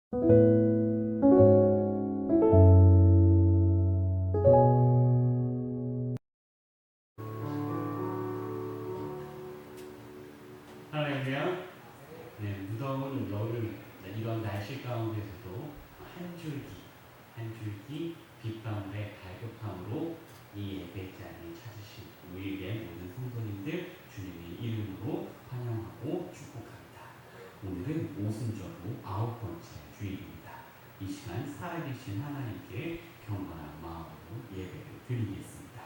할렐루야. 네, 무더운 여름 이런 날씨 가운데서도 한 줄기 빛방울의 갈급함으로 이 예배 자리를 찾으신 우리의 모든 성도님들 주님의 이름으로 환영하고 축복합니다. 오늘은 오순절로 9번째 주일입니다. 이 시간 살아계신 하나님께 경건한 마음으로 예배를 드리겠습니다.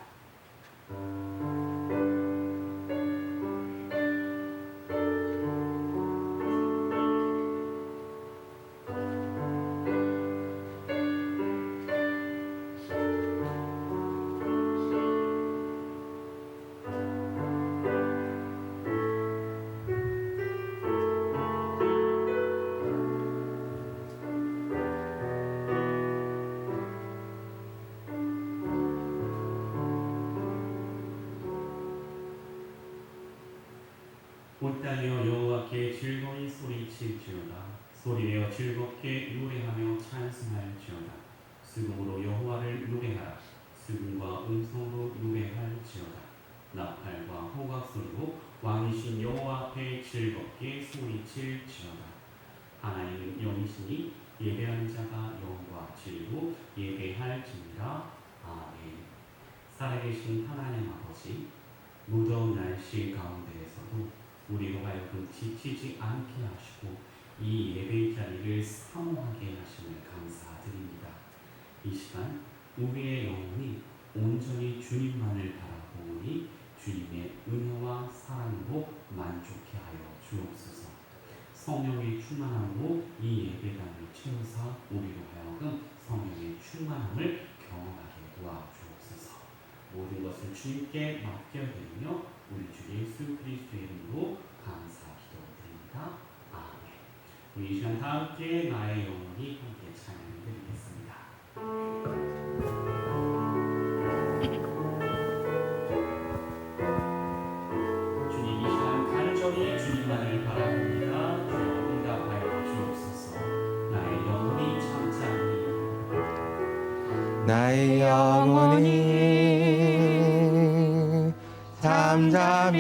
온 땅이여 여호와께 즐거이 소리칠지어다. 소리내어 즐겁게 노래하며 찬송할지어다. 수금으로 여호와를 노래하라. 수금과 음성으로 노래할지어다. 나팔과 호각소리로 왕이신 여호와 앞에 즐겁게 소리칠지어다. 하나님은 영이시니 예배하는 자가 영과 진리로 예배할지니라. 아멘. 살아계신 하나님 아버지, 무더운 날씨 가운데에서도 우리로 하여금 지치지 않게 하시고 이 예배 자리를 사모하게 하심을 감사드립니다. 이 시간 우리의 영혼이 온전히 주님만을 바라보니 주님의 은혜와 사랑으로 만족해 하여 주옵소서. 성령의 충만함으로 이 예배당을 채우사 우리로 하여금 성령의 충만함을 경험하게 도와주옵소서. 모든 것을 주님께 맡겨드리며 우리 주 예수 그리스도의 이름으로 감사 기도드립니다. 아멘. 우리 이 시간 다 함께 나의 영혼이 함께 찬양을 드리겠습니다. 주님, 이 시간 간절히 주님만을 바라봅니다. 주여 응답하여 주옵소서. 나의 영혼이 잠잠히 나의 영혼이 잠잠히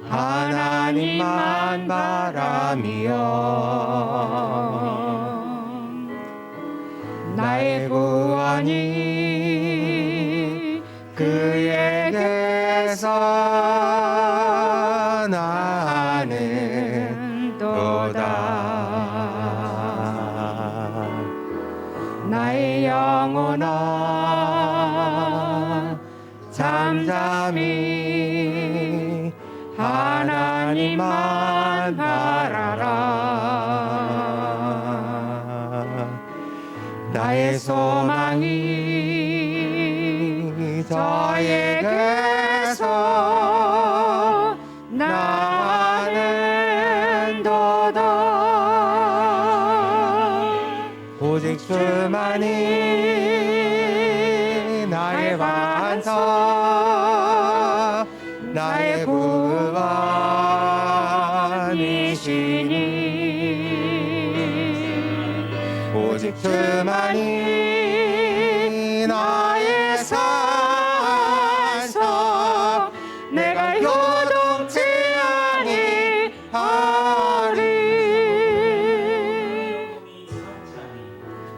하나님만 바라며 나의 구원이 그에게서 나는 도다. 나의 영혼아 잠잠히 하나님만 바라라. 나의 소망이 저에게서 나는 도다. 오직 주만이 나의 반석 나의 구원이시니 오직 주만이 나의 산석 내가 요동치 아니하리.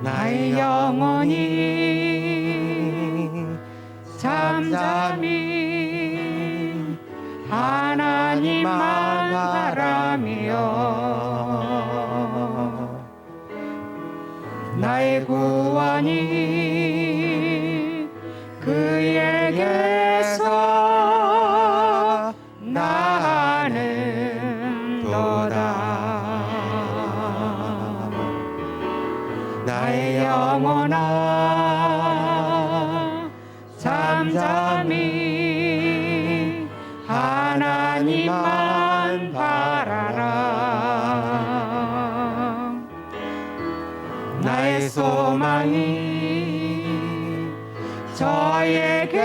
나의 영혼이 잠잠히 하나님만 바라며 나의 구원이 그에게서 나는 도다. 나의 영혼아 잠잠히 하나님만 바라라. 나의 소망이 저에게서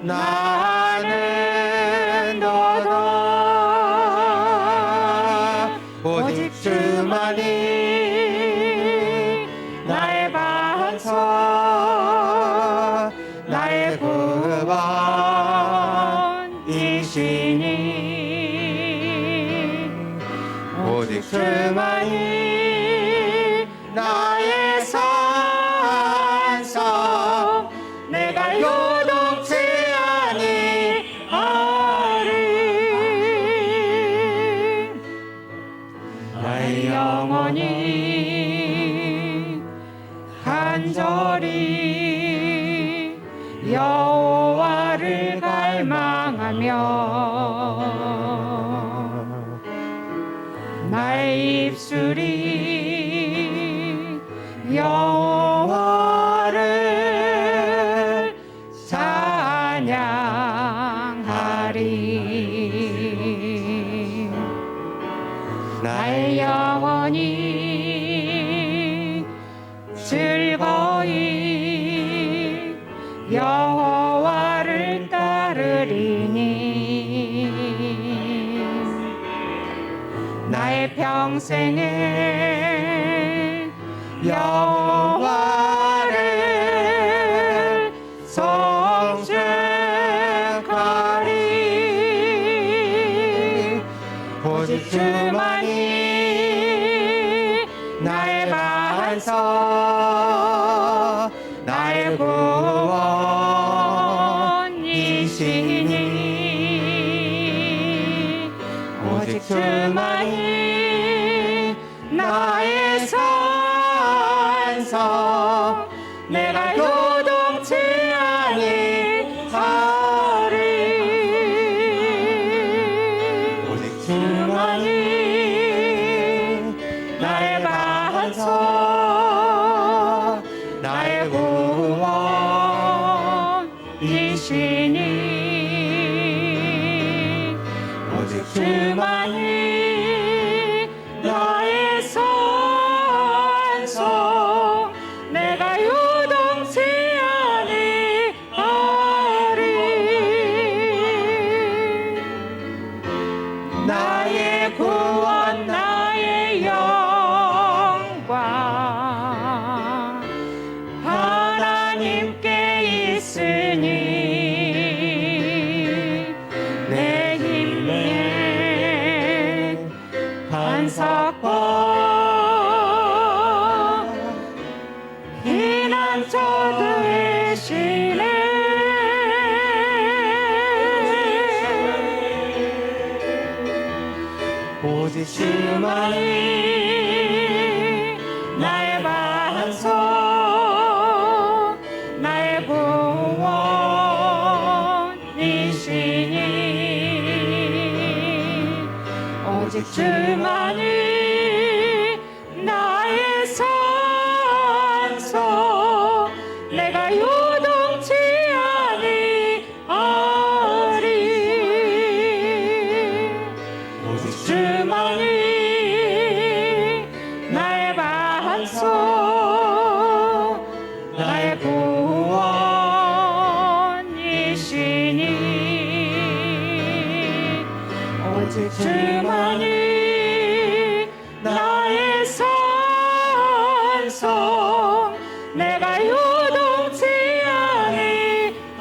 나는 도다. 오직 주만이 나의 반석 나의 구원이시니 오직 주만이 나의 산성 내가 요동치 아니하리 나의 영혼이 간절히 여호와를 갈망하며 나의 입술이 여호와를 찬양하리 나의 영혼이 즐거이 여호와를 따르리니 나의 평생을 여호와를 송축하리 오직 주만이 나의 반석 나의 구원이시니 오직 주만이 나의 산성 내가 요동치 아니하리 오직 주만이 나의 반석 나의 구원이시니 오직 주만이 나의 산성 내가 요동치 아니하리 나의 구원 나의 영광 하나님께 있으니 내 힘의 반석과 피난처 되시네 오직 주만이 나의 반석 나의 구원이시니 오직 주만이 나의 산성 내가 요동치 아니하리 오직 주만이 나의 반석 나의 구원이시니 오직 주만이 나의 산성 내가 요동치 아니하리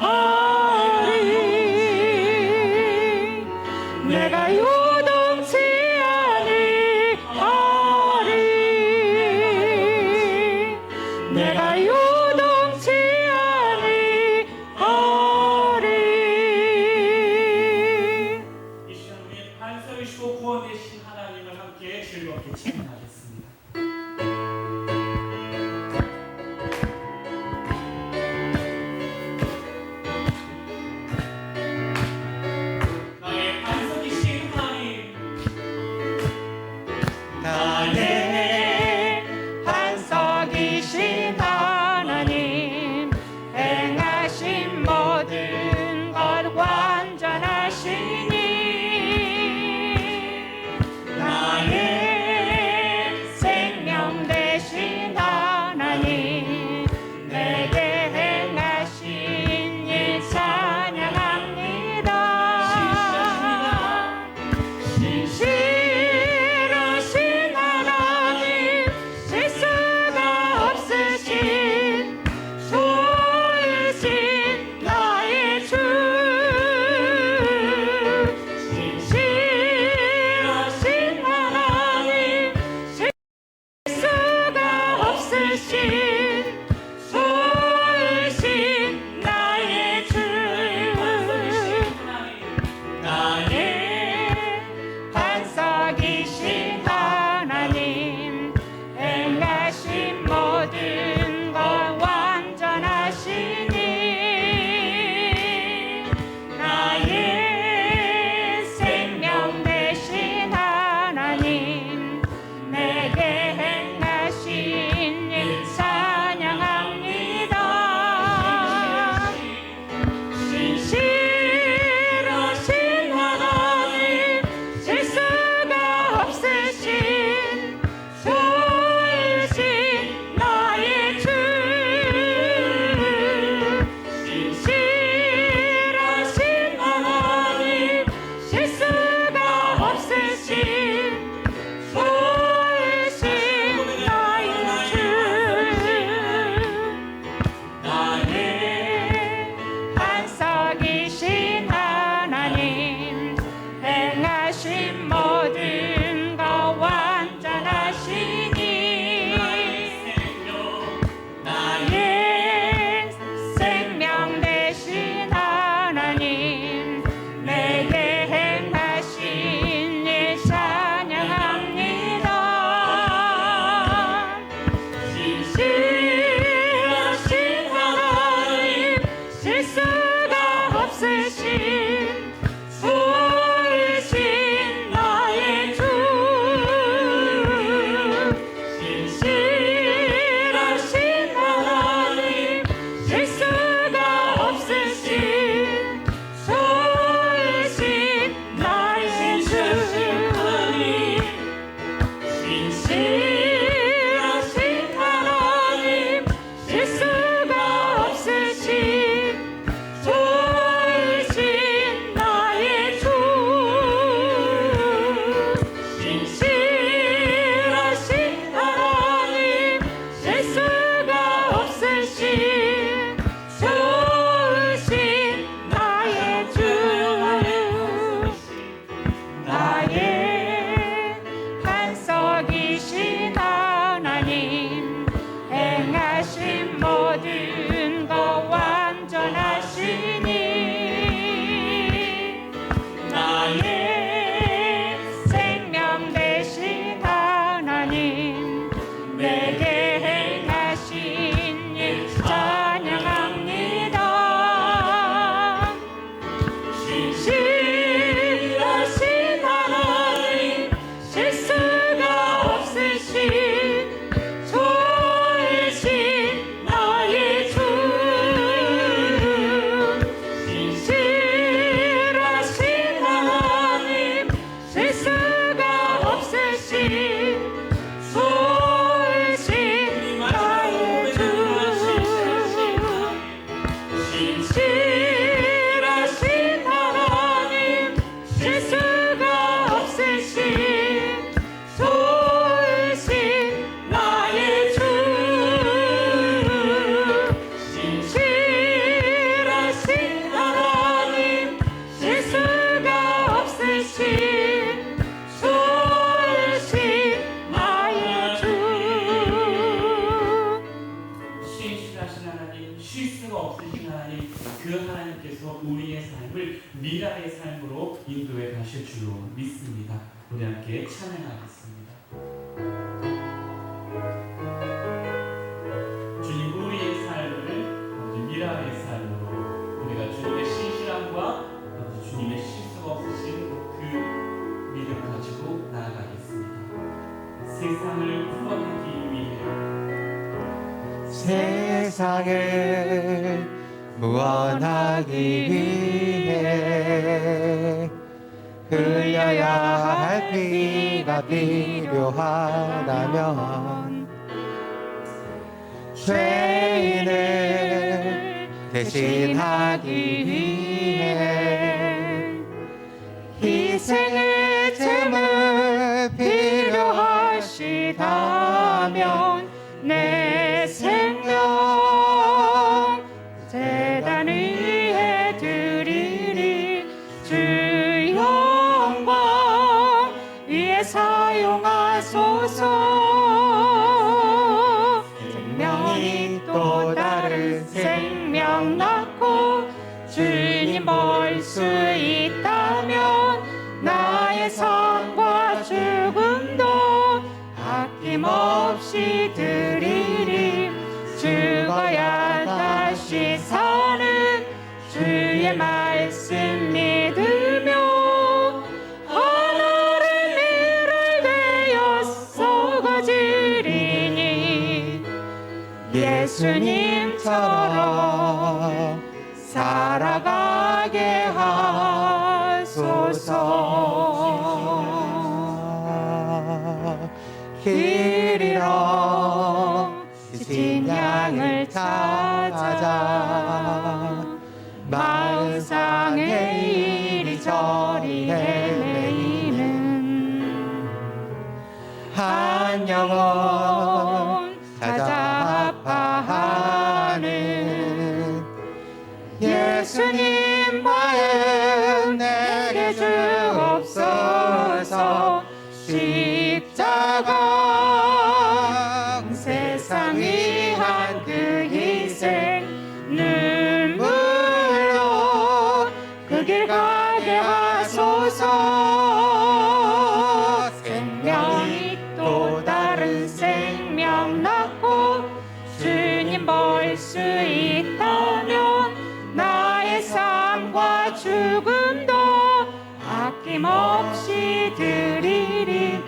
내가 요동치 아니하리 내가 요동치 아니하리 이 시간 우리 반석이시고 구원 되신 하나님을 함께 즐겁게 찬양하겠습니다. 나의 반석이신 하나님 나의 반석이신 하나님 행하신 모든 것 완전하시니 나의 반석이신 하나님 행하신 모든 것 완전하시니 나의 생명 되신 하나님 내게 행하신 일 찬양합니다. 신실하신 하나님 실수가 없으신 좋으신 나의 주 신실하신 하나님 실수가 없으신 좋으신 나의 주 나의 반석이신 하나님 행하신 모든 것 완전하시니 나의 생명 되신 하나님 내게 행하신 일 찬양합니다. 신실하신 하나님 실수가 없으신 좋으신 나의 주 신실하신 하나님 실수가 없으신 좋으신 나의 주 신실하신 하나님 실수가 없으신 좋으신 나의 주 신실하신 하나님 실수가 없으신 좋으신 나의 주 나의 반석이신 하나님 행하신 모든 것 완전하시니 나의 생명 되신 하나님 내게 행하신 일 찬양합니다. 신실하신 하나님 실수가 없으신 좋으신 나의 주 신실하신 하나님 실수가 없으신 좋으신 나의 주 신실하신 하나님 실수가 없으신 좋으신 나의 주 신실하신 하나님 실수가 없으신 좋으신 나의 주 신실하신 하나님, 실수가 없으신 하나님, 그 하나님께서 우리의 삶을 미라의 삶으로 인도해 가실 줄로 믿습니다. 우리 함께 찬양하겠습니다. 주님, 우리의 삶을 미라의 삶으로 우리가 주님의 신실함과 주님의 실수가 없으신 그 믿음 가지고 나아가겠습니다. 세상을 구원하기 위해 세상을 구원하기 위해 흘려야 할 피가 필요하다면 죄인을 대신하기 위해 희생의 제물 필요하시다면 내 생명 제단 위에 드리리 주 영광 위에 사용하소서 생명이 또 다른 생명 낳고 주님 볼 수 있다면 나의 삶과 주 아낌없이 드리리. 죽어야 다시 사는 주의 말씀 믿으며 하늘의 밀을 되어 썩어지리니 예수님처럼 살아가게 하소서. 길 잃어 지친 양을 찾아 마음상에 이리저리 헤매이는 한 영혼 찾아 아파하는 예수님 마음 내게 주옵소서. 십자가 세상 위한 그 희생 눈물로 그 길 가게 하소서. 생명이 또 다른 생명 낳고 주님 볼 수 있다면 나의 삶과 죽음도 아낌없이 드리리.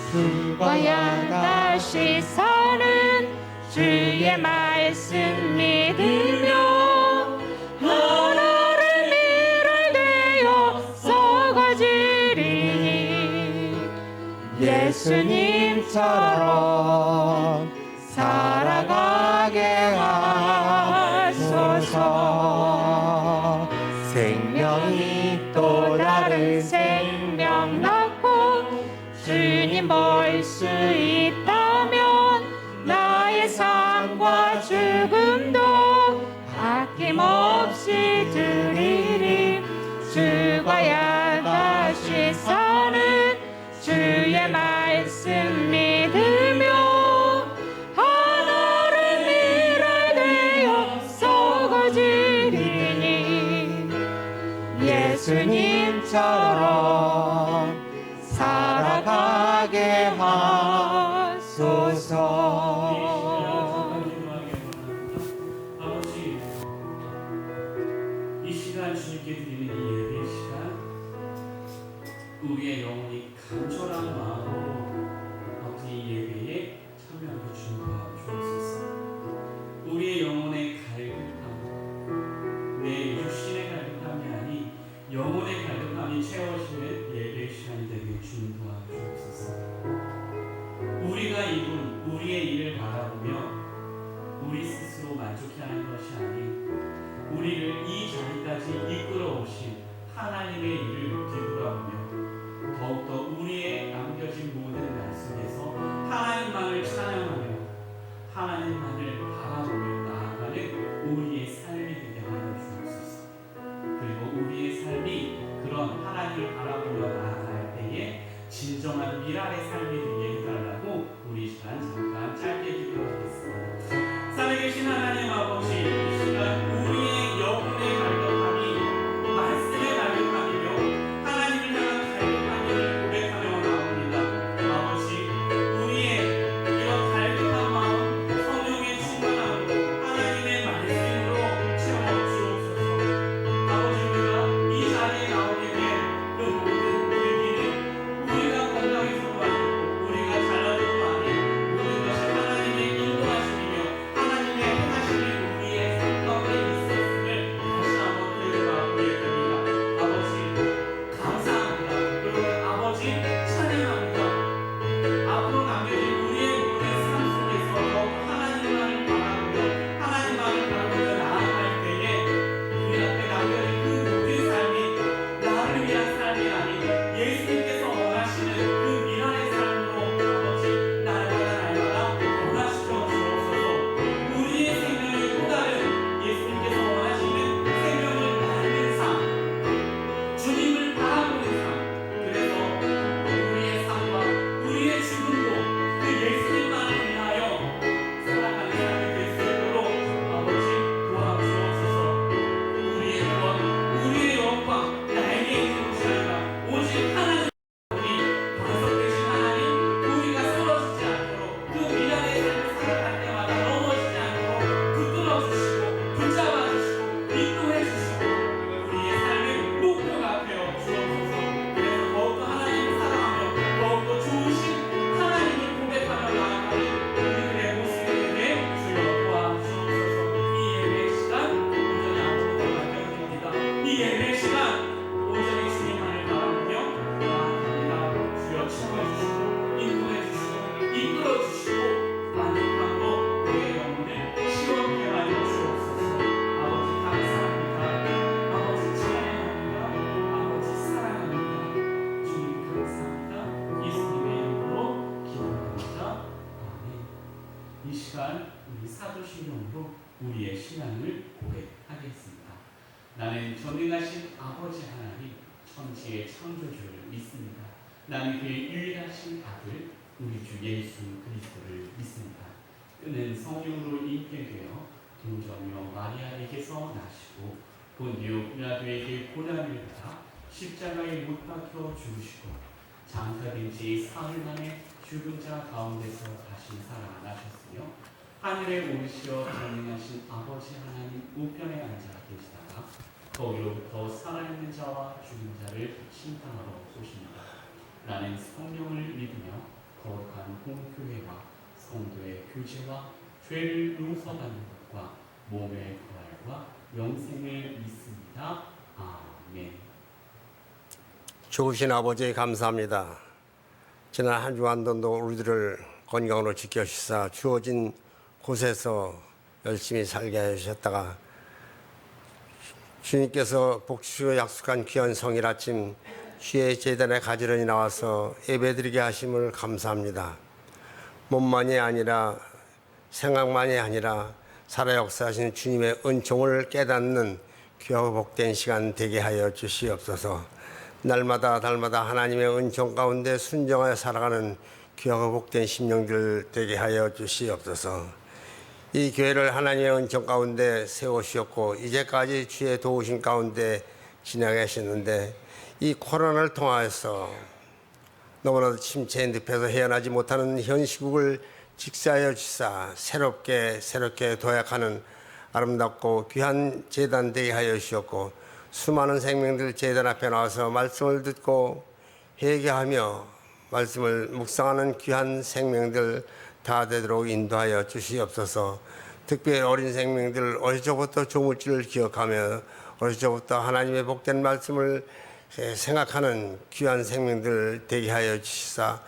죽어야 다시 사는 주의 말씀 믿으며 하늘의 밀을 되어 썩어지리니 예수님처럼 살아가게 하소서. 생명이 또 다른 생명 낳고 주님 볼 수 있다면 나의 삶과 죽음도 아낌없이 드리리. 죽어야 다시 사는 주의 말씀 믿으며 하늘의 밀을 되어 썩어지리니 예수님처럼 살아가게 하소서. 아버지, 이 시간 주님께 드리는 이 예배 시간, 우리의 영혼이 간절한 마음으로 아버지 이 예배에 참여하게 주님 도와주옵소서. 우리의 영혼의 갈급함, 내 육신의 갈급함이 아닌 영혼의 갈급함이 채워지는 예배 시간이 되게 주님 도와주옵소서. 우리가 이룬 우리의 일을 바라보며 우리 스스로 만족해하는 것이 아닌 우리를 이 자리까지 이끌어 오신 하나님의 일을 뒤돌아보며 더욱더 우리의 남겨진 모든 날 속에서 하나님만을 찬양하며 하나님만을 바라보며 나아가는 우리의 삶이 되게 하여 주옵소서. 그리고 우리의 삶이 그런 하나님을 바라보며 나아갈 때에 진정한 미랄의 삶이 되게 해달라고 우리 시간 잠깐 짧게 기도하겠습니다. 살아계신 하나님 아버지, 이 시간 우리의 영혼의 갈급함이 말씀의 갈급함이며 하나님을 향한 갈급함을 고백하며 나옵니다. 아버지, 우리의 이런 갈급한 마음 성령의 충만함으로 하나님의 말씀으로 채워주옵소서. 아버지, 우리가 이 자리에 나오게 된 그 모든 계기는 우리가 건강해서도 아니고 우리가 잘나서도 아닌 모든 것이 하나님의 인도하심이며 하나님의 행하심이 우리의 삶에 우리의 신앙을 고백하겠습니다. 나는 전능하신 아버지 하나님, 천지의 창조주를 믿습니다. 나는 그의 유일하신 아들, 우리 주 예수 그리스도를 믿습니다. 그는 성령으로 잉태되어 동정녀 마리아에게서 나시고 본디오 빌라도에게 고난을 받아 십자가에 못 박혀 죽으시고 장사된 지 사흘 만에 죽은 자 가운데서 다시 살아나셨으며 하늘에 오르시어 전능하신 아버지 하나님 우편에 앉아 계시다가 거기로부터 살아있는 자와 죽은 자를 심판하러 오십니다. 나는 성령을 믿으며 거룩한 공교회와 성도의 교제와 죄를 용서받는 것과 몸의 부활과 영생을 믿습니다. 아멘. 좋으신 아버지 감사합니다. 지난 한 주간도 우리들을 건강으로 지켜주시사 주어진 곳에서 열심히 살게 해주셨다가 주님께서 복주시고 약속한 귀한 성일 아침 주의 제단에 가지런히 나와서 예배드리게 하심을 감사합니다. 몸만이 아니라 생각만이 아니라 살아 역사하시는 주님의 은총을 깨닫는 귀하고 복된 시간 되게 하여 주시옵소서. 날마다 달마다 하나님의 은총 가운데 순정하여 살아가는 귀하고 복된 심령들 되게 하여 주시옵소서. 이 교회를 하나님의 은총 가운데 세우시었고 이제까지 주의 도우심 가운데 지나게 하셨는데 이 코로나를 통하여서 너무나도 침체의 늪에서 헤어나지 못하는 현 시국을 직사하여 주사 새롭게 도약하는 아름답고 귀한 제단 되게 하여 주셨고 수많은 생명들 제단 앞에 나와서 말씀을 듣고 회개하며 말씀을 묵상하는 귀한 생명들 다 되도록 인도하여 주시옵소서. 특별히 어린 생명들 어릴 적부터 조물주를 기억하며 어릴 적부터 하나님의 복된 말씀을 생각하는 귀한 생명들 되게 하여 주시사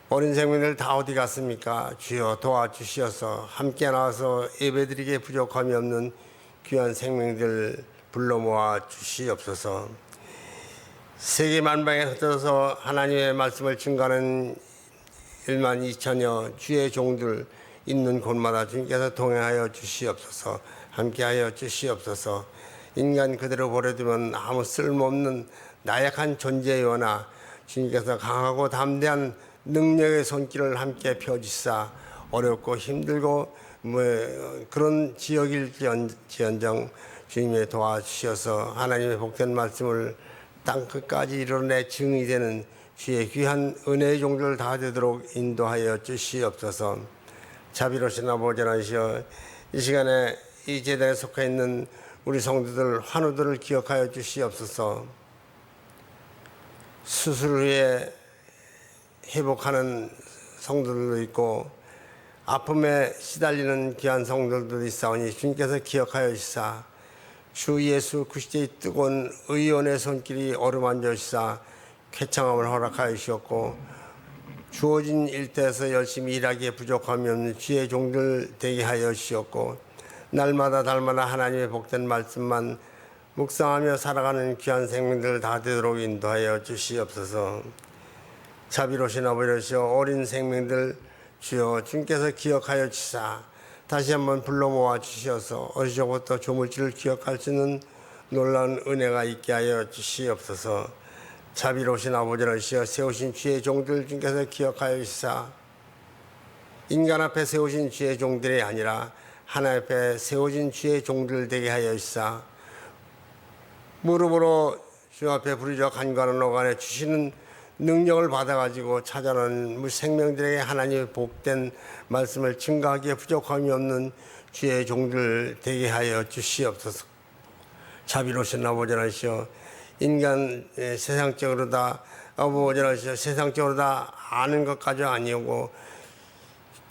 어린 생명들 다 어디 갔습니까? 주여 도와주시어서 함께 나와서 예배드리기에 부족함이 없는 귀한 생명들 불러 모아 주시옵소서. 세계 만방에 흩어져서 하나님의 말씀을 증거하는 1만 2천여 주의 종들 있는 곳마다 주님께서 동행하여 주시옵소서. 함께하여 주시옵소서. 인간 그대로 버려두면 아무 쓸모없는 나약한 존재요나 주님께서 강하고 담대한 능력의 손길을 함께 펴주사 어렵고 힘들고 그런 지역일지언정 주님의 도와주셔서 하나님의 복된 말씀을 땅끝까지 이뤄내 증이 되는 주의 귀한 은혜의 종들 다 되도록 인도하여 주시옵소서. 자비로우신 아버지 하나시여 이 시간에 이 제단에 속해 있는 우리 성도들 환우들을 기억하여 주시옵소서. 수술 후에 회복하는 성도들도 있고 아픔에 시달리는 귀한 성도들도 있사오니 주님께서 기억하여 주시사 주 예수 그리스도의 뜨거운 의원의 손길이 어루만져 주시사 쾌창함을 허락하여 주셨고 주어진 일터에서 열심히 일하기에 부족함이 없는 주의 종들 되게 하여 주셨고 날마다 달마다 하나님의 복된 말씀만 묵상하며 살아가는 귀한 생명들 다 되도록 인도하여 주시옵소서. 자비로우신 아버지여 어린 생명들 주여 주님께서 기억하여 주시사 다시 한번 불러 모아 주시어서 어릴 적부터 조물주를 기억할 수 있는 놀라운 은혜가 있게 하여 주시옵소서. 자비로우신 아버지여 세우신 주의 종들 주님께서 기억하여 주시사 인간 앞에 세우신 주의 종들이 아니라 하나님 앞에 세워진 주의 종들 되게 하여 주시사 무릎으로 주 앞에 부르짖어 간구하는 오간에 주시는 능력을 받아가지고 찾아오는 생명들에게 하나님의 복된 말씀을 증거하기에 부족함이 없는 주의 종들 되게 하여 주시옵소서. 자비로우신 아버지 하나시여 인간 세상적으로 다 아버지 하나시여 세상적으로 다 아는 것까지 아니오고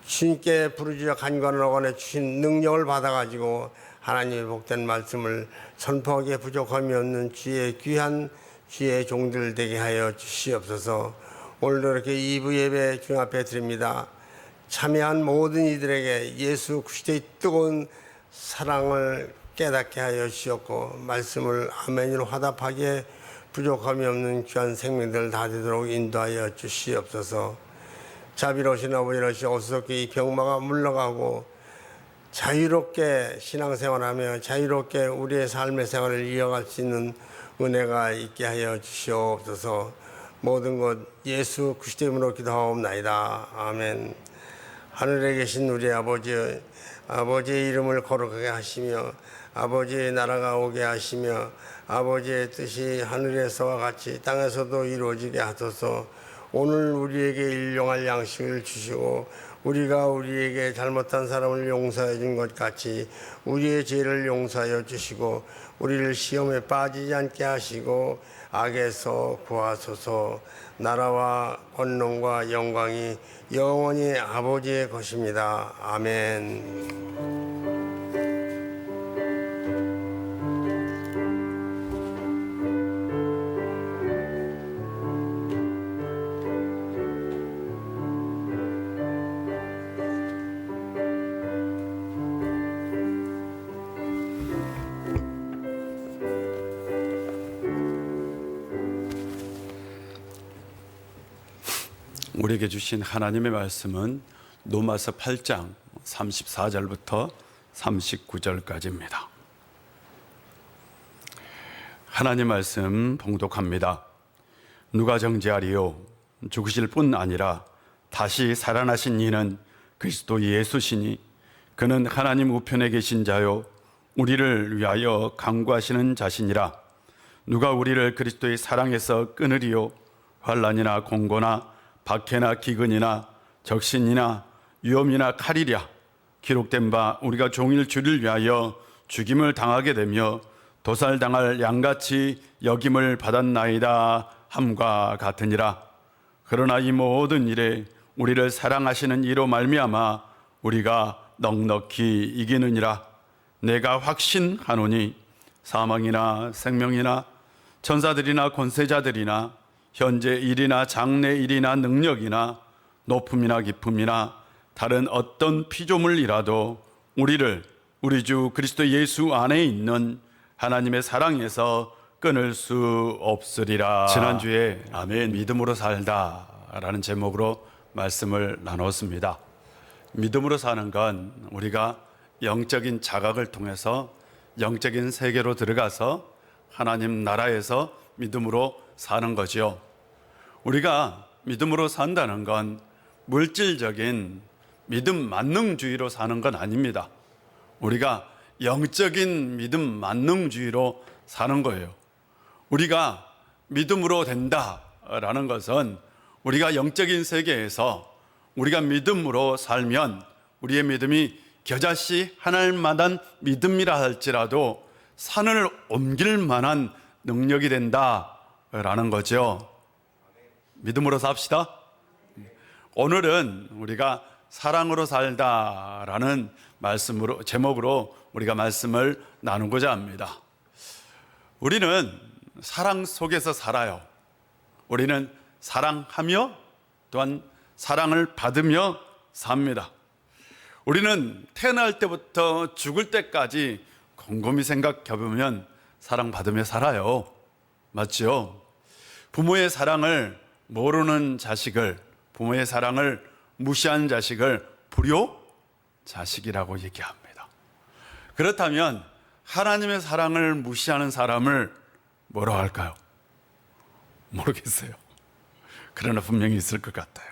주님께 부르짖어 간구하는 오간에 주신 능력을 받아가지고 하나님의 복된 말씀을 선포하기에 부족함이 없는 주의 귀한 주의 종들 되게 하여 주시옵소서. 오늘도 이렇게 2부 예배 주님 앞에 드립니다. 참여한 모든 이들에게 예수 그리스도의 뜨거운 사랑을 깨닫게 하여 주시옵고 말씀을 아멘으로 화답하기에 부족함이 없는 귀한 생명들 다 되도록 인도하여 주시옵소서. 자비로우신 아버지 하시오 어수선하게 이 병마가 물러가고 자유롭게 신앙생활하며 자유롭게 우리의 삶의 생활을 이어갈 수 있는 은혜가 있게 하여 주시옵소서. 모든 것 예수 그리스도 이름으로 기도하옵나이다. 아멘. 하늘에 계신 우리 아버지, 아버지의 이름을 거룩하게 하시며 아버지의 나라가 오게 하시며 아버지의 뜻이 하늘에서와 같이 땅에서도 이루어지게 하소서. 오늘 우리에게 일용할 양식을 주시고 우리가 우리에게 잘못한 사람을 용서해 준 것 같이 우리의 죄를 용서하여 주시고 우리를 시험에 빠지지 않게 하시고 악에서 구하소서. 나라와 권능과 영광이 영원히 아버지의 것입니다. 아멘. 우리에게 주신 하나님의 말씀은 로마서 8장 34절부터 39절까지입니다. 하나님 말씀 봉독합니다. 누가 정죄하리요? 죽으실 뿐 아니라 다시 살아나신 이는 그리스도 예수시니 그는 하나님 우편에 계신 자요 우리를 위하여 강구하시는 자시니라. 누가 우리를 그리스도의 사랑에서 끊으리요? 환난이나 공고나 박해나 기근이나 적신이나 위험이나 칼이랴. 기록된 바 우리가 종일 주를 위하여 죽임을 당하게 되며 도살당할 양같이 여김을 받았나이다 함과 같으니라. 그러나 이 모든 일에 우리를 사랑하시는 이로 말미암아 우리가 넉넉히 이기느니라. 내가 확신하노니 사망이나 생명이나 천사들이나 권세자들이나 현재 일이나 장래 일이나 능력이나 높음이나 깊음이나 다른 어떤 피조물이라도 우리를 우리 주 그리스도 예수 안에 있는 하나님의 사랑에서 끊을 수 없으리라. 지난주에 아멘 믿음으로 살다라는 제목으로 말씀을 나눴습니다. 믿음으로 사는 건 우리가 영적인 자각을 통해서 영적인 세계로 들어가서 하나님 나라에서 믿음으로 사는 거죠. 우리가 믿음으로 산다는 건 물질적인 믿음 만능주의로 사는 건 아닙니다. 우리가 영적인 믿음 만능주의로 사는 거예요. 우리가 믿음으로 된다라는 것은 우리가 영적인 세계에서 우리가 믿음으로 살면 우리의 믿음이 겨자씨 하늘만한 믿음이라 할지라도 산을 옮길 만한 능력이 된다라는 거죠. 믿음으로 삽시다. 오늘은 우리가 사랑으로 살다라는 말씀으로 제목으로 우리가 말씀을 나누고자 합니다. 우리는 사랑 속에서 살아요. 우리는 사랑하며 또한 사랑을 받으며 삽니다. 우리는 태어날 때부터 죽을 때까지 곰곰이 생각해 보면 사랑받으며 살아요. 맞죠? 부모의 사랑을 모르는 자식을, 부모의 사랑을 무시한 자식을 불효 자식이라고 얘기합니다. 그렇다면 하나님의 사랑을 무시하는 사람을 뭐라고 할까요? 모르겠어요. 그러나 분명히 있을 것 같아요.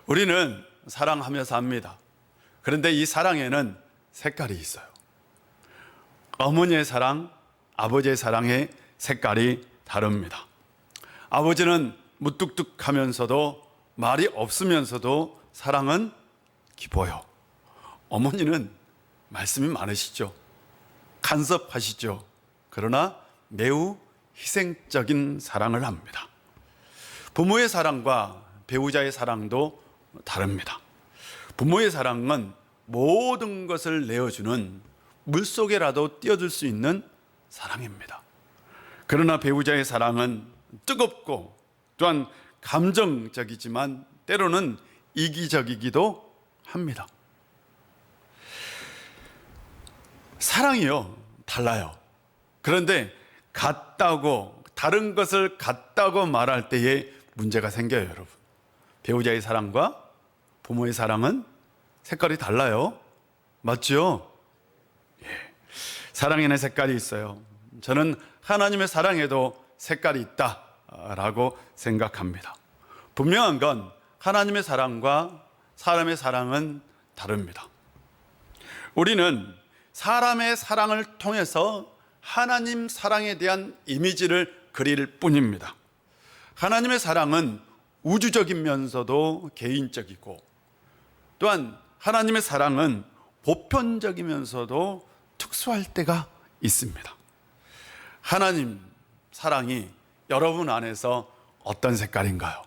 우리는 사랑하며 삽니다. 그런데 이 사랑에는 색깔이 있어요. 어머니의 사랑, 아버지의 사랑의 색깔이 다릅니다. 아버지는 무뚝뚝하면서도 말이 없으면서도 사랑은 깊어요. 어머니는 말씀이 많으시죠. 간섭하시죠. 그러나 매우 희생적인 사랑을 합니다. 부모의 사랑과 배우자의 사랑도 다릅니다. 부모의 사랑은 모든 것을 내어주는 물속에라도 뛰어들 수 있는 사랑입니다. 그러나 배우자의 사랑은 뜨겁고 또한 감정적이지만 때로는 이기적이기도 합니다. 사랑이요, 달라요. 그런데 같다고, 다른 것을 같다고 말할 때에 문제가 생겨요, 여러분. 배우자의 사랑과 부모의 사랑은 색깔이 달라요. 맞죠? 예. 사랑에는 색깔이 있어요. 저는 하나님의 사랑에도 색깔이 있다라고 생각합니다. 분명한 건 하나님의 사랑과 사람의 사랑은 다릅니다. 우리는 사람의 사랑을 통해서 하나님 사랑에 대한 이미지를 그릴 뿐입니다. 하나님의 사랑은 우주적이면서도 개인적이고, 또한 하나님의 사랑은 보편적이면서도 특수할 때가 있습니다. 하나님 사랑이 여러분 안에서 어떤 색깔인가요?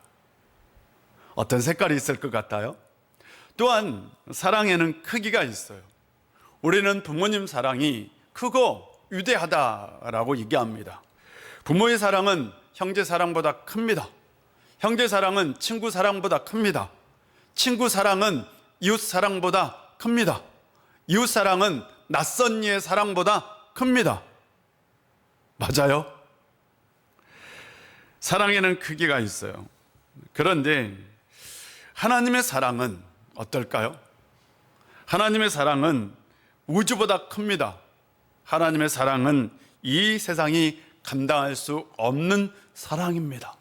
어떤 색깔이 있을 것 같아요? 또한 사랑에는 크기가 있어요. 우리는 부모님 사랑이 크고 위대하다라고 얘기합니다. 부모의 사랑은 형제 사랑보다 큽니다. 형제 사랑은 친구 사랑보다 큽니다. 친구 사랑은 이웃 사랑보다 큽니다. 이웃 사랑은 낯선 이의 사랑보다 큽니다. 맞아요? 사랑에는 크기가 있어요. 그런데 하나님의 사랑은 어떨까요? 하나님의 사랑은 우주보다 큽니다. 하나님의 사랑은 이 세상이 감당할 수 없는 사랑입니다.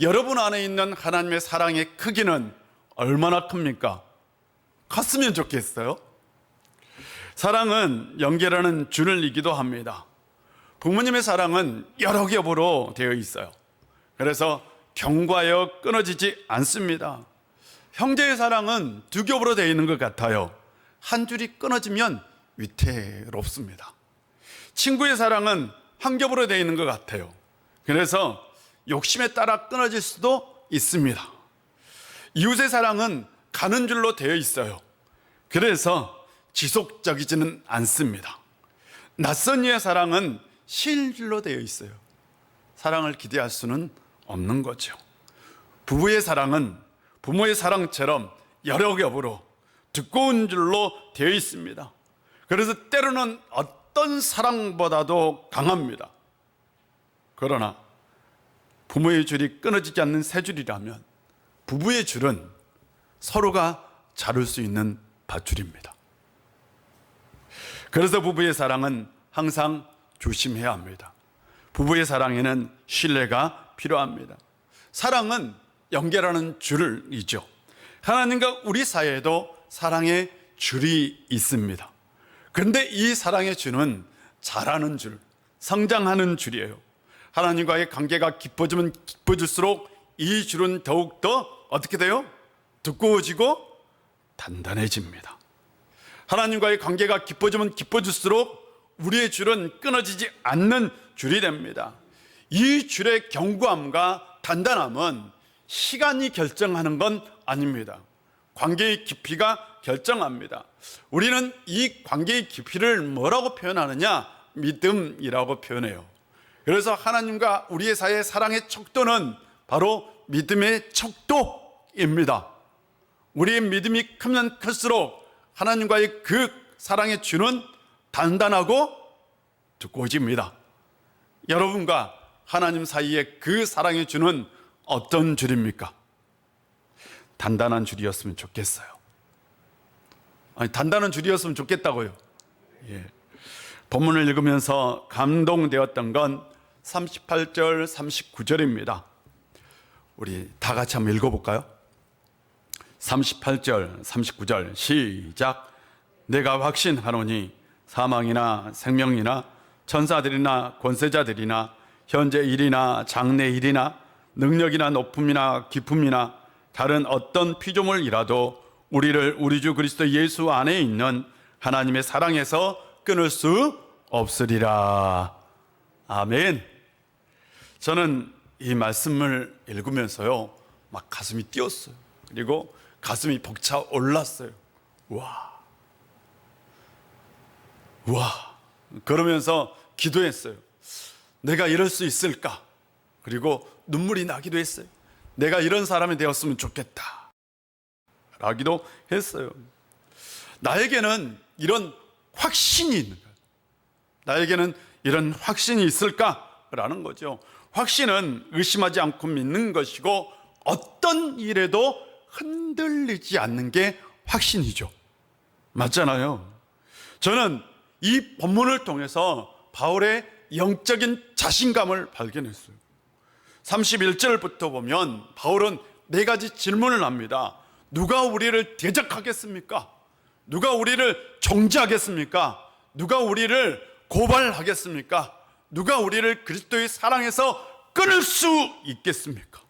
여러분 안에 있는 하나님의 사랑의 크기는 얼마나 큽니까? 컸으면 좋겠어요. 사랑은 연결하는 줄을 이기도 합니다. 부모님의 사랑은 여러 겹으로 되어 있어요. 그래서 경과하여 끊어지지 않습니다. 형제의 사랑은 두 겹으로 되어 있는 것 같아요. 한 줄이 끊어지면 위태롭습니다. 친구의 사랑은 한 겹으로 되어 있는 것 같아요. 그래서 욕심에 따라 끊어질 수도 있습니다. 이웃의 사랑은 가는 줄로 되어 있어요. 그래서 지속적이지는 않습니다. 낯선 이의 사랑은 실줄로 되어 있어요. 사랑을 기대할 수는 없는 거죠. 부부의 사랑은 부모의 사랑처럼 여러 겹으로 두꺼운 줄로 되어 있습니다. 그래서 때로는 어떤 사랑보다도 강합니다. 그러나 부모의 줄이 끊어지지 않는 새 줄이라면 부부의 줄은 서로가 자를 수 있는 밧줄입니다. 그래서 부부의 사랑은 항상 조심해야 합니다. 부부의 사랑에는 신뢰가 필요합니다. 사랑은 연결하는 줄이죠. 하나님과 우리 사이에도 사랑의 줄이 있습니다. 그런데 이 사랑의 줄은 자라는 줄, 성장하는 줄이에요. 하나님과의 관계가 깊어지면 깊어질수록 이 줄은 더욱더 어떻게 돼요? 두꺼워지고 단단해집니다. 하나님과의 관계가 깊어지면 깊어질수록 우리의 줄은 끊어지지 않는 줄이 됩니다. 이 줄의 견고함과 단단함은 시간이 결정하는 건 아닙니다. 관계의 깊이가 결정합니다. 우리는 이 관계의 깊이를 뭐라고 표현하느냐? 믿음이라고 표현해요. 그래서 하나님과 우리의 사이의 사랑의 척도는 바로 믿음의 척도입니다. 우리의 믿음이 크면 클수록 하나님과의 그 사랑의 줄은 단단하고 두꺼워집니다. 여러분과 하나님 사이의 그 사랑의 줄은 어떤 줄입니까? 단단한 줄이었으면 좋겠어요. 아니, 단단한 줄이었으면 좋겠다고요. 예. 본문을 읽으면서 감동되었던 건 38절, 39절입니다. 우리 다 같이 한번 읽어볼까요? 38절, 39절 시작. 내가 확신하노니 사망이나 생명이나 천사들이나 권세자들이나 현재 일이나 장래 일이나 능력이나 높음이나 기품이나 다른 어떤 피조물이라도 우리를 우리 주 그리스도 예수 안에 있는 하나님의 사랑에서 끊을 수 없으리라. 아멘. 저는 이 말씀을 읽으면서요, 막 가슴이 뛰었어요. 그리고 가슴이 벅차 올랐어요. 와. 그러면서 기도했어요. 내가 이럴 수 있을까? 그리고 눈물이 나기도 했어요. 내가 이런 사람이 되었으면 좋겠다 라기도 했어요. 나에게는 이런 확신이 있는 거예요. 나에게는 이런 확신이 있을까라는 거죠. 확신은 의심하지 않고 믿는 것이고 어떤 일에도 흔들리지 않는 게 확신이죠. 맞잖아요. 저는 이 본문을 통해서 바울의 영적인 자신감을 발견했어요. 31절부터 보면 바울은 4가지 질문을 합니다. 누가 우리를 대적하겠습니까? 누가 우리를 정죄하겠습니까? 누가 우리를 고발하겠습니까? 누가 우리를 그리스도의 사랑에서 끊을 수 있겠습니까?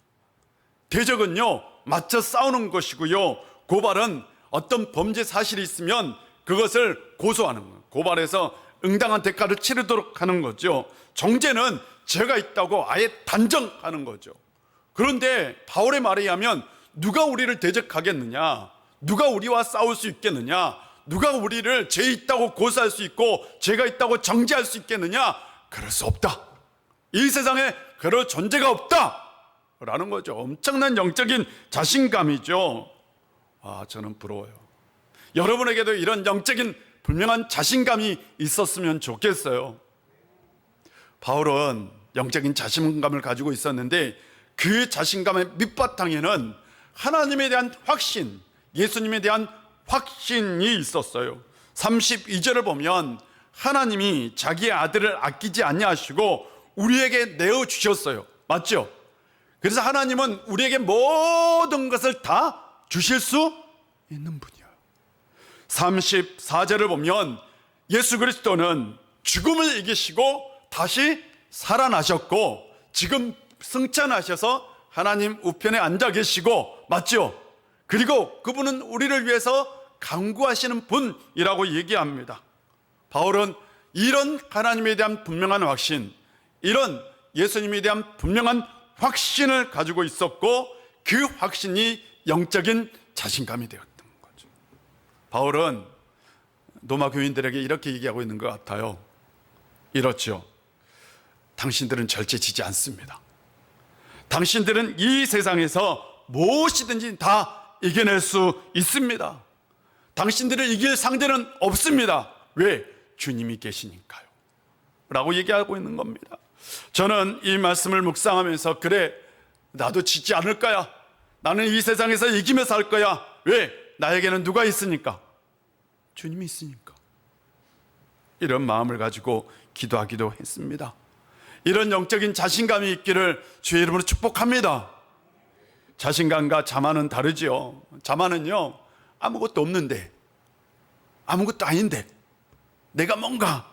대적은요, 맞춰 싸우는 것이고요, 고발은 어떤 범죄 사실이 있으면 그것을 고소하는 거예요. 고발해서 응당한 대가를 치르도록 하는 거죠. 정죄는 죄가 있다고 아예 단정하는 거죠. 그런데 바울의 말에 의하면 누가 우리를 대적하겠느냐? 누가 우리와 싸울 수 있겠느냐? 누가 우리를 죄 있다고 고소할 수 있고 죄가 있다고 정죄할 수 있겠느냐? 그럴 수 없다. 이 세상에 그럴 존재가 없다 라는 거죠. 엄청난 영적인 자신감이죠. 저는 부러워요. 여러분에게도 이런 영적인 분명한 자신감이 있었으면 좋겠어요. 바울은 영적인 자신감을 가지고 있었는데 그 자신감의 밑바탕에는 하나님에 대한 확신, 예수님에 대한 확신이 있었어요. 32절을 보면 하나님이 자기의 아들을 아끼지 아니하시고 우리에게 내어주셨어요. 맞죠? 그래서 하나님은 우리에게 모든 것을 다 주실 수 있는 분이에요. 34절을 보면 예수 그리스도는 죽음을 이기시고 다시 살아나셨고 지금 승천하셔서 하나님 우편에 앉아 계시고, 맞죠? 그리고 그분은 우리를 위해서 간구하시는 분이라고 얘기합니다. 바울은 이런 하나님에 대한 분명한 확신, 이런 예수님에 대한 분명한 확신을 가지고 있었고 그 확신이 영적인 자신감이 되었던 거죠. 바울은 로마 교인들에게 이렇게 얘기하고 있는 것 같아요. 이렇죠. 당신들은 절제 지지 않습니다. 당신들은 이 세상에서 무엇이든지 다 이겨낼 수 있습니다. 당신들을 이길 상대는 없습니다. 왜? 주님이 계시니까요 라고 얘기하고 있는 겁니다. 저는 이 말씀을 묵상하면서 그래, 나도 지지 않을 거야. 나는 이 세상에서 이기며 살 거야. 왜? 나에게는 누가 있으니까? 주님이 있으니까. 이런 마음을 가지고 기도하기도 했습니다. 이런 영적인 자신감이 있기를 주의 이름으로 축복합니다. 자신감과 자만은 다르죠. 자만은요, 아무것도 없는데, 아무것도 아닌데 내가 뭔가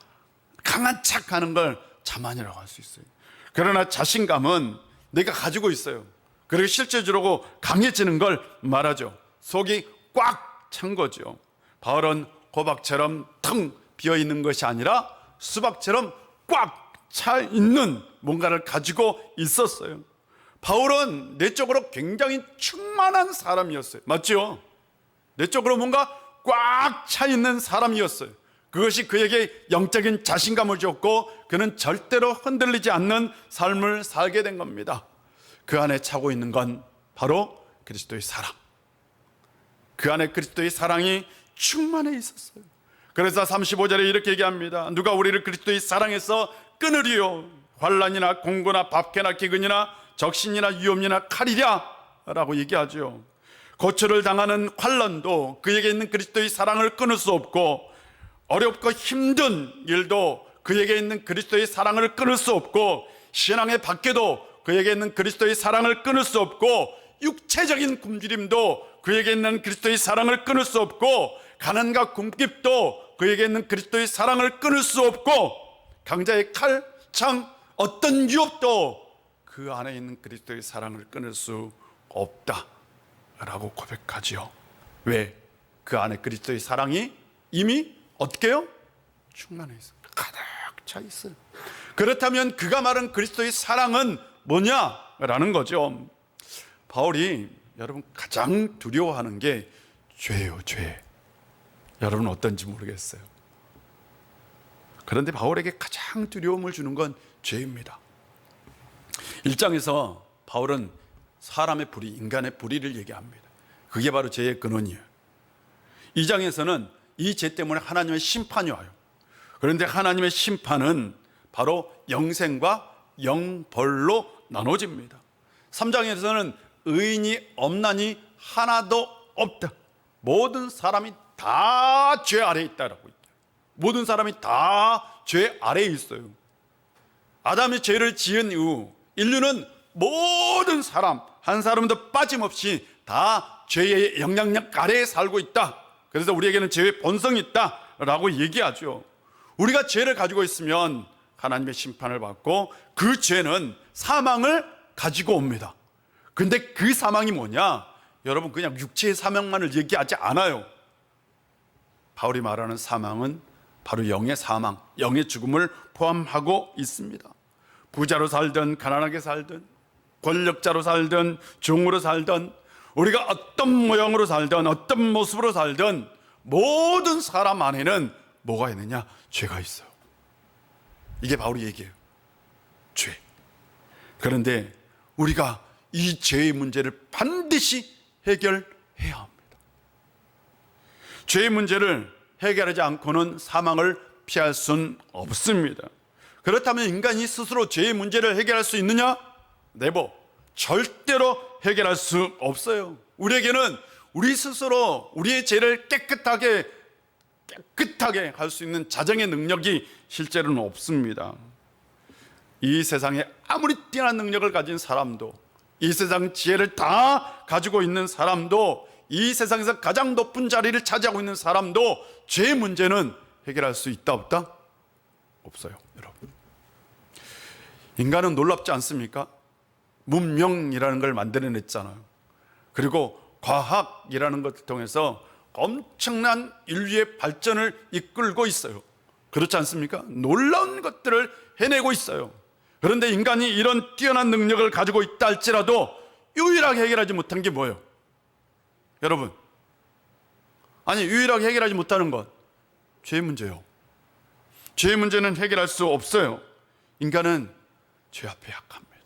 강한 척하는 걸 자만이라고 할 수 있어요. 그러나 자신감은 내가 가지고 있어요. 그리고 실제적으로 강해지는 걸 말하죠. 속이 꽉 찬 거죠. 바울은 호박처럼 텅 비어 있는 것이 아니라 수박처럼 꽉 차 있는 뭔가를 가지고 있었어요. 바울은 내적으로 굉장히 충만한 사람이었어요. 맞죠? 내적으로 뭔가 꽉 차 있는 사람이었어요. 그것이 그에게 영적인 자신감을 줬고 그는 절대로 흔들리지 않는 삶을 살게 된 겁니다. 그 안에 차고 있는 건 바로 그리스도의 사랑. 그 안에 그리스도의 사랑이 충만해 있었어요. 그래서 35절에 이렇게 얘기합니다. 누가 우리를 그리스도의 사랑에서 끊으리요? 환난이나 공고나 박해나 기근이나 적신이나 위험이나 칼이랴 라고 얘기하죠. 고초를 당하는 환난도 그에게 있는 그리스도의 사랑을 끊을 수 없고, 어렵고 힘든 일도 그에게 있는 그리스도의 사랑을 끊을 수 없고, 신앙의 박해도 그에게 있는 그리스도의 사랑을 끊을 수 없고, 육체적인 굶주림도 그에게 있는 그리스도의 사랑을 끊을 수 없고, 가난과 궁핍도 그에게 있는 그리스도의 사랑을 끊을 수 없고, 강자의 칼, 창, 어떤 유혹도 그 안에 있는 그리스도의 사랑을 끊을 수 없다라고 고백하지요. 왜? 그 안에 그리스도의 사랑이 이미 어떻게 해요? 충만해 있어요. 가득 차 있어요. 그렇다면 그가 말한 그리스도의 사랑은 뭐냐라는 거죠. 바울이 여러분 가장 두려워하는 게 죄예요. 죄. 여러분 어떤지 모르겠어요. 그런데 바울에게 가장 두려움을 주는 건 죄입니다. 1장에서 바울은 사람의 불의, 인간의 불의를 얘기합니다. 그게 바로 죄의 근원이에요. 2장에서는 이 죄 때문에 하나님의 심판이 와요. 그런데 하나님의 심판은 바로 영생과 영벌로 나눠집니다. 3장에서는 의인이 없나니 하나도 없다. 모든 사람이 다 죄 아래에 있다라고 얘기해요. 모든 사람이 다 죄 아래에 있어요. 아담이 죄를 지은 이후 인류는 모든 사람 한 사람도 빠짐없이 다 죄의 영향력 아래에 살고 있다. 그래서 우리에게는 죄의 본성이 있다라고 얘기하죠. 우리가 죄를 가지고 있으면 하나님의 심판을 받고 그 죄는 사망을 가지고 옵니다. 근데 그 사망이 뭐냐? 여러분, 그냥 육체의 사망만을 얘기하지 않아요. 바울이 말하는 사망은 바로 영의 사망, 영의 죽음을 포함하고 있습니다. 부자로 살든 가난하게 살든 권력자로 살든 종으로 살든 우리가 어떤 모양으로 살든 어떤 모습으로 살든 모든 사람 안에는 뭐가 있느냐? 죄가 있어요. 이게 바울이 얘기해요. 죄. 그런데 우리가 이 죄의 문제를 반드시 해결해야 합니다. 죄의 문제를 해결하지 않고는 사망을 피할 수는 없습니다. 그렇다면 인간이 스스로 죄의 문제를 해결할 수 있느냐? 네버. 절대로 해결할 수 없어요. 우리에게는 우리 스스로 우리의 죄를 깨끗하게 할 수 있는 자정의 능력이 실제로는 없습니다. 이 세상에 아무리 뛰어난 능력을 가진 사람도, 이 세상 지혜를 다 가지고 있는 사람도, 이 세상에서 가장 높은 자리를 차지하고 있는 사람도 죄의 문제는 해결할 수 있다 없다? 없어요, 여러분. 인간은 놀랍지 않습니까? 문명이라는 걸 만들어냈잖아요. 그리고 과학이라는 것을 통해서 엄청난 인류의 발전을 이끌고 있어요. 그렇지 않습니까? 놀라운 것들을 해내고 있어요. 그런데 인간이 이런 뛰어난 능력을 가지고 있다 할지라도 유일하게 해결하지 못한 게 뭐예요? 여러분, 아니, 유일하게 해결하지 못하는 것, 죄의 문제요. 죄의 문제는 해결할 수 없어요. 인간은 죄 앞에 약합니다.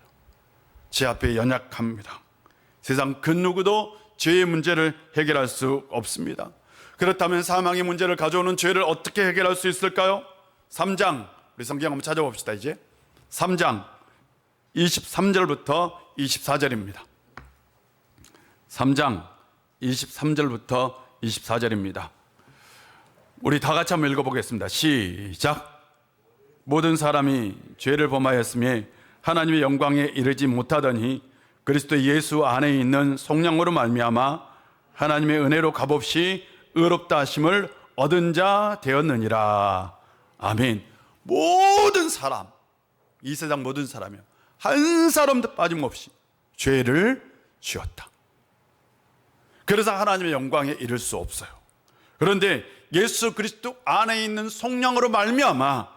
죄 앞에 연약합니다. 세상 그 누구도 죄의 문제를 해결할 수 없습니다. 그렇다면 사망의 문제를 가져오는 죄를 어떻게 해결할 수 있을까요? 3장, 우리 성경 한번 찾아봅시다. 이제 3장 23절부터 24절입니다. 3장 23절부터 24절입니다. 우리 다 같이 한번 읽어보겠습니다. 시작. 모든 사람이 죄를 범하였으며 하나님의 영광에 이르지 못하더니 그리스도 예수 안에 있는 성령으로 말미암아 하나님의 은혜로 값없이 의롭다 하심을 얻은 자 되었느니라. 아멘. 모든 사람, 이 세상 모든 사람이요, 한 사람도 빠짐없이 죄를 지었다. 그래서 하나님의 영광에 이를 수 없어요. 그런데 예수 그리스도 안에 있는 성령으로 말미암아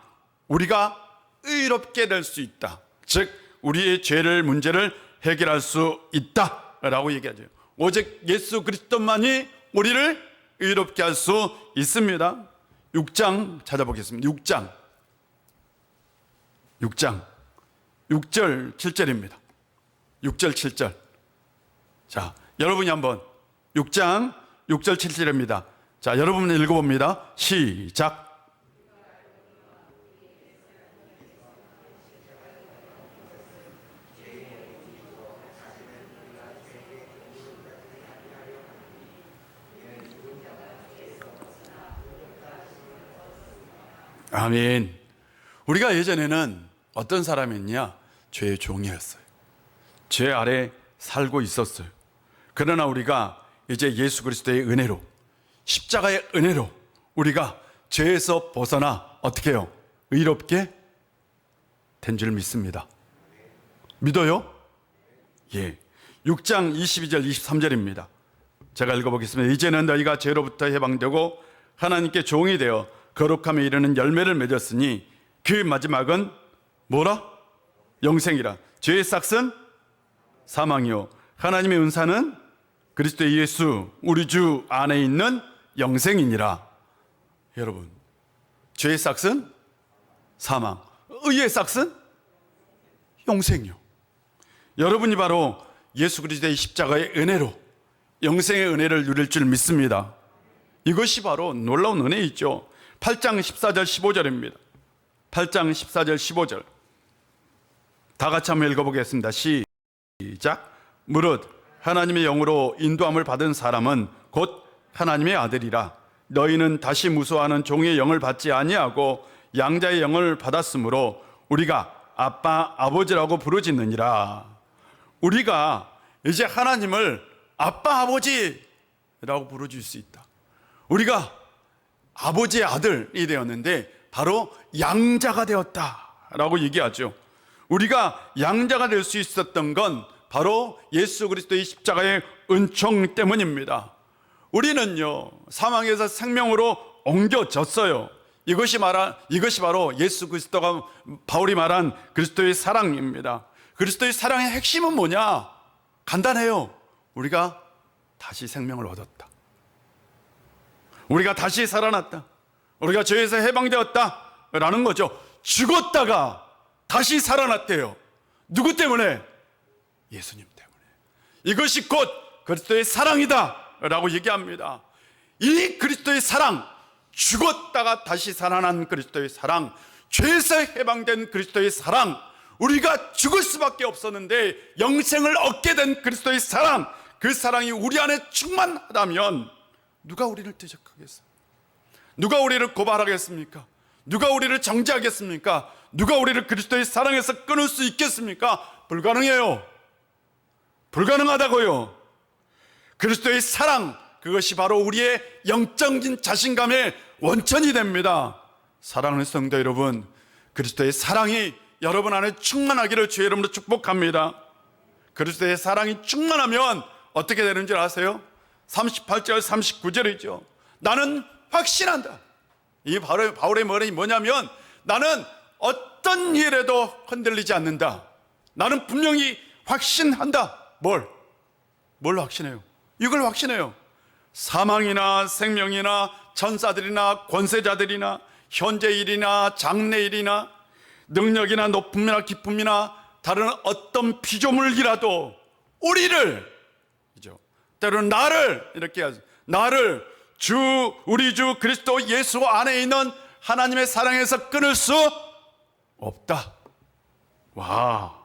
우리가 의롭게 될 수 있다. 즉 우리의 죄를 문제를 해결할 수 있다라고 얘기하죠. 오직 예수 그리스도만이 우리를 의롭게 할 수 있습니다. 6장 찾아보겠습니다. 6장 6절 7절입니다. 6절 7절. 자, 여러분이 한번 6장 6절 7절입니다. 자, 여러분 읽어봅니다. 시작. 아멘. 우리가 예전에는 어떤 사람이었냐? 죄의 종이었어요. 죄 아래 살고 있었어요. 그러나 우리가 이제 예수 그리스도의 은혜로, 십자가의 은혜로 우리가 죄에서 벗어나 어떻게 해요? 의롭게 된 줄 믿습니다. 믿어요? 예. 6장 22절 23절입니다. 제가 읽어보겠습니다. 이제는 너희가 죄로부터 해방되고 하나님께 종이 되어 거룩함에 이르는 열매를 맺었으니 그 마지막은 뭐라? 영생이라. 죄의 싹은 사망이요 하나님의 은사는 그리스도 예수 우리 주 안에 있는 영생이니라. 여러분, 죄의 싹은 사망, 의의 싹은 영생이요. 여러분이 바로 예수 그리스도의 십자가의 은혜로 영생의 은혜를 누릴 줄 믿습니다. 이것이 바로 놀라운 은혜이죠. 8장 14절 15절입니다. 8장 14절 15절. 다 같이 한번 읽어보겠습니다. 시작. 무릇 하나님의 영으로 인도함을 받은 사람은 곧 하나님의 아들이라. 너희는 다시 무수하는 종의 영을 받지 아니하고 양자의 영을 받았으므로 우리가 아빠 아버지라고 부르짖느니라. 우리가 이제 하나님을 아빠 아버지라고 부르짖을 수 있다. 우리가 아버지의 아들이 되었는데 바로 양자가 되었다라고 얘기하죠. 우리가 양자가 될 수 있었던 건 바로 예수 그리스도의 십자가의 은총 때문입니다. 우리는요, 사망에서 생명으로 옮겨졌어요. 이것이 바로 예수 그리스도가 바울이 말한 그리스도의 사랑입니다. 그리스도의 사랑의 핵심은 뭐냐? 간단해요. 우리가 다시 생명을 얻었다. 우리가 다시 살아났다. 우리가 죄에서 해방되었다 라는 거죠. 죽었다가 다시 살아났대요. 누구 때문에? 예수님 때문에. 이것이 곧 그리스도의 사랑이다 라고 얘기합니다. 이 그리스도의 사랑, 죽었다가 다시 살아난 그리스도의 사랑, 죄에서 해방된 그리스도의 사랑, 우리가 죽을 수밖에 없었는데 영생을 얻게 된 그리스도의 사랑, 그 사랑이 우리 안에 충만하다면 누가 우리를 대적하겠어요? 누가 우리를 고발하겠습니까? 누가 우리를 정죄하겠습니까? 누가 우리를 그리스도의 사랑에서 끊을 수 있겠습니까? 불가능해요. 불가능하다고요. 그리스도의 사랑, 그것이 바로 우리의 영적인 자신감의 원천이 됩니다. 사랑하는 성도 여러분, 그리스도의 사랑이 여러분 안에 충만하기를 주의 이름으로 축복합니다. 그리스도의 사랑이 충만하면 어떻게 되는 줄 아세요? 38절 39절이죠. 나는 확신한다. 이 바울의 말이 뭐냐면, 나는 어떤 일에도 흔들리지 않는다. 나는 분명히 확신한다. 뭘 확신해요? 이걸 확신해요. 사망이나 생명이나 천사들이나 권세자들이나 현재일이나 장래일이나 능력이나 높음이나 기쁨이나 다른 어떤 피조물이라도 우리를, 때로는 나를, 이렇게 하죠. 나를 우리 주 그리스도 예수 안에 있는 하나님의 사랑에서 끊을 수 없다. 와,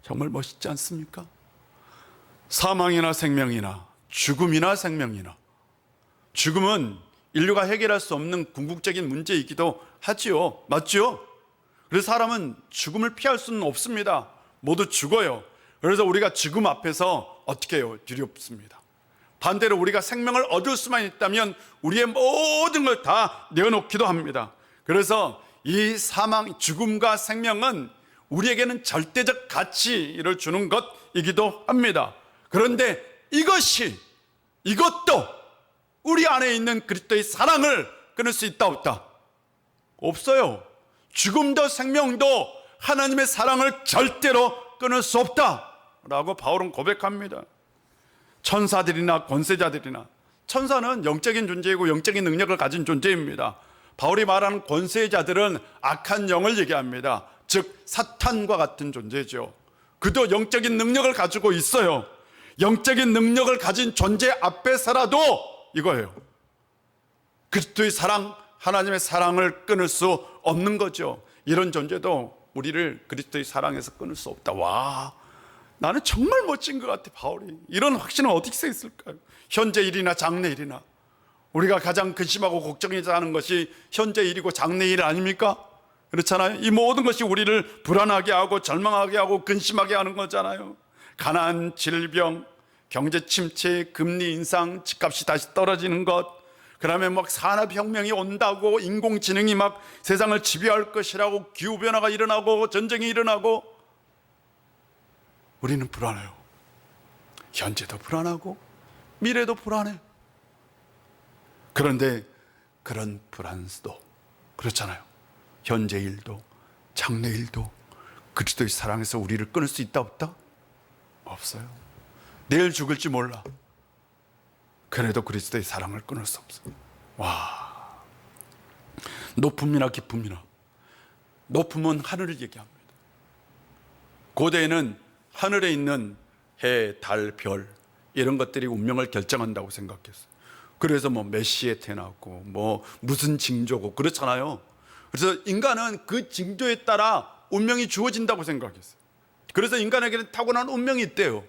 정말 멋있지 않습니까? 사망이나 생명이나 죽음이나 생명이나, 죽음은 인류가 해결할 수 없는 궁극적인 문제이기도 하지요. 맞죠? 그래서 사람은 죽음을 피할 수는 없습니다. 모두 죽어요. 그래서 우리가 죽음 앞에서 어떻게 해요? 두렵습니다. 반대로 우리가 생명을 얻을 수만 있다면 우리의 모든 걸 다 내어놓기도 합니다. 그래서 이 사망, 죽음과 생명은 우리에게는 절대적 가치를 주는 것이기도 합니다. 그런데 이것도 우리 안에 있는 그리스도의 사랑을 끊을 수 있다 없다? 없어요. 죽음도 생명도 하나님의 사랑을 절대로 끊을 수 없다라고 바울은 고백합니다. 천사들이나 권세자들이나, 천사는 영적인 존재이고 영적인 능력을 가진 존재입니다. 바울이 말하는 권세자들은 악한 영을 얘기합니다. 즉 사탄과 같은 존재죠. 그도 영적인 능력을 가지고 있어요. 영적인 능력을 가진 존재 앞에서라도 이거예요. 그리스도의 사랑, 하나님의 사랑을 끊을 수 없는 거죠. 이런 존재도 우리를 그리스도의 사랑에서 끊을 수 없다. 와, 나는 정말 멋진 것 같아. 바울이 이런 확신은 어떻게 있을까요? 현재 일이나 장래 일이나, 우리가 가장 근심하고 걱정해야 하는 것이 현재 일이고 장래 일 아닙니까? 그렇잖아요. 이 모든 것이 우리를 불안하게 하고 절망하게 하고 근심하게 하는 거잖아요. 가난, 질병, 경제 침체, 금리 인상, 집값이 다시 떨어지는 것, 그다음에 막 산업혁명이 온다고, 인공지능이 막 세상을 지배할 것이라고, 기후변화가 일어나고 전쟁이 일어나고, 우리는 불안해요. 현재도 불안하고 미래도 불안해. 그런데 그런 불안도 그렇잖아요. 현재 일도 장래 일도 그리스도의 사랑에서 우리를 끊을 수 있다 없다? 없어요. 내일 죽을지 몰라. 그래도 그리스도의 사랑을 끊을 수 없어요. 와, 높음이나 기쁨이나, 높음은 하늘을 얘기합니다. 고대에는 하늘에 있는 해, 달, 별 이런 것들이 운명을 결정한다고 생각했어요. 그래서 뭐 메시에 태어났고 뭐 무슨 징조고 그렇잖아요. 그래서 인간은 그 징조에 따라 운명이 주어진다고 생각했어요. 그래서 인간에게는 타고난 운명이 있대요.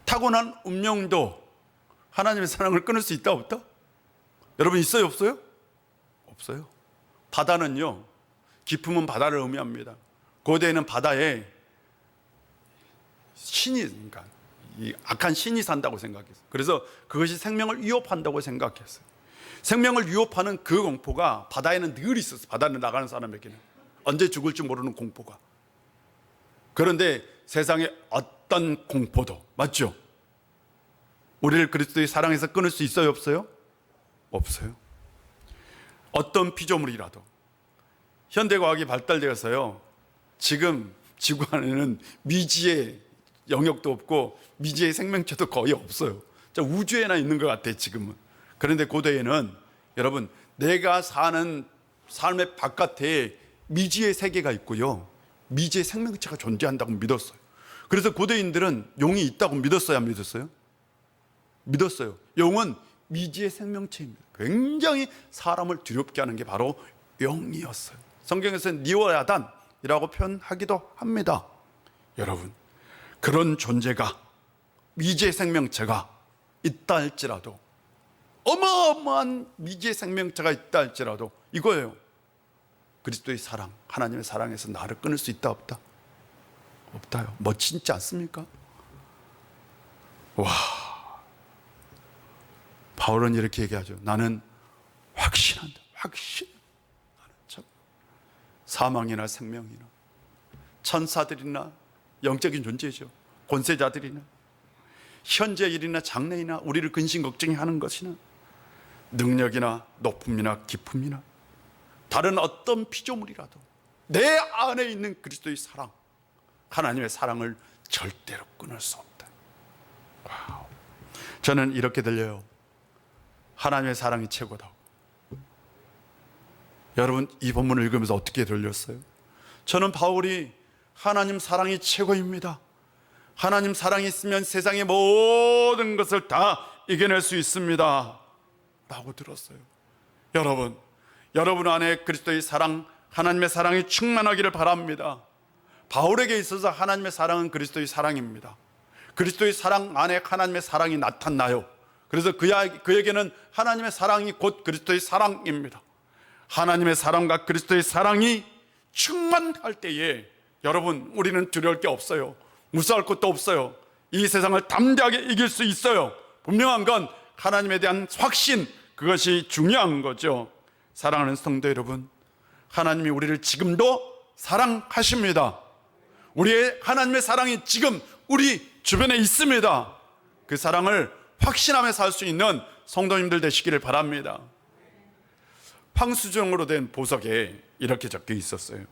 타고난 운명도 하나님의 사랑을 끊을 수 있다 없다? 여러분 있어요, 없어요? 없어요. 바다는요, 깊음은 바다를 의미합니다. 고대에는 바다에 신이, 그러니까 이 악한 신이 산다고 생각했어요. 그래서 그것이 생명을 위협한다고 생각했어요. 생명을 위협하는 그 공포가 바다에는 늘 있었어요. 바다를 나가는 사람에게는 언제 죽을지 모르는 공포가. 그런데 세상의 어떤 공포도, 맞죠? 우리를 그리스도의 사랑에서 끊을 수 있어요, 없어요? 없어요. 어떤 피조물이라도 현대과학이 발달되어서요, 지금 지구 안에는 미지의 영역도 없고 미지의 생명체도 거의 없어요. 우주에나 있는 것 같아요, 지금은. 그런데 고대에는 여러분, 내가 사는 삶의 바깥에 미지의 세계가 있고요, 미지의 생명체가 존재한다고 믿었어요. 그래서 고대인들은 용이 있다고 믿었어요, 안 믿었어요? 믿었어요. 용은 미지의 생명체입니다. 굉장히 사람을 두렵게 하는 게 바로 용이었어요. 성경에서는 니오야단이라고 표현하기도 합니다. 여러분, 그런 존재가, 미지의 생명체가 있다 할지라도, 어마어마한 미지의 생명체가 있다 할지라도 이거예요. 그리스도의 사랑, 하나님의 사랑에서 나를 끊을 수 있다, 없다? 없다요. 멋지지 않습니까? 와, 바울은 이렇게 얘기하죠. 나는 확신한다. 확신. 나는 참 사망이나 생명이나 천사들이나 영적인 존재죠. 권세자들이나 현재 일이나 장래이나 우리를 근심 걱정하는 것이나 능력이나 높음이나 기품이나 다른 어떤 피조물이라도 내 안에 있는 그리스도의 사랑, 하나님의 사랑을 절대로 끊을 수 없다. 와우. 저는 이렇게 들려요. 하나님의 사랑이 최고다. 여러분, 이 본문을 읽으면서 어떻게 들렸어요? 저는 바울이 하나님 사랑이 최고입니다, 하나님 사랑이 있으면 세상의 모든 것을 다 이겨낼 수 있습니다 라고 들었어요. 여러분 안에 그리스도의 사랑, 하나님의 사랑이 충만하기를 바랍니다. 바울에게 있어서 하나님의 사랑은 그리스도의 사랑입니다. 그리스도의 사랑 안에 하나님의 사랑이 나타나요. 그래서 그에게는 하나님의 사랑이 곧 그리스도의 사랑입니다. 하나님의 사랑과 그리스도의 사랑이 충만할 때에 여러분, 우리는 두려울 게 없어요. 무서울 것도 없어요. 이 세상을 담대하게 이길 수 있어요. 분명한 건 하나님에 대한 확신, 그것이 중요한 거죠. 사랑하는 성도 여러분, 하나님이 우리를 지금도 사랑하십니다. 우리의 하나님의 사랑이 지금 우리 주변에 있습니다. 그 사랑을 확신하며 살 수 있는 성도님들 되시기를 바랍니다. 황수정으로 된 보석에 이렇게 적혀 있었어요.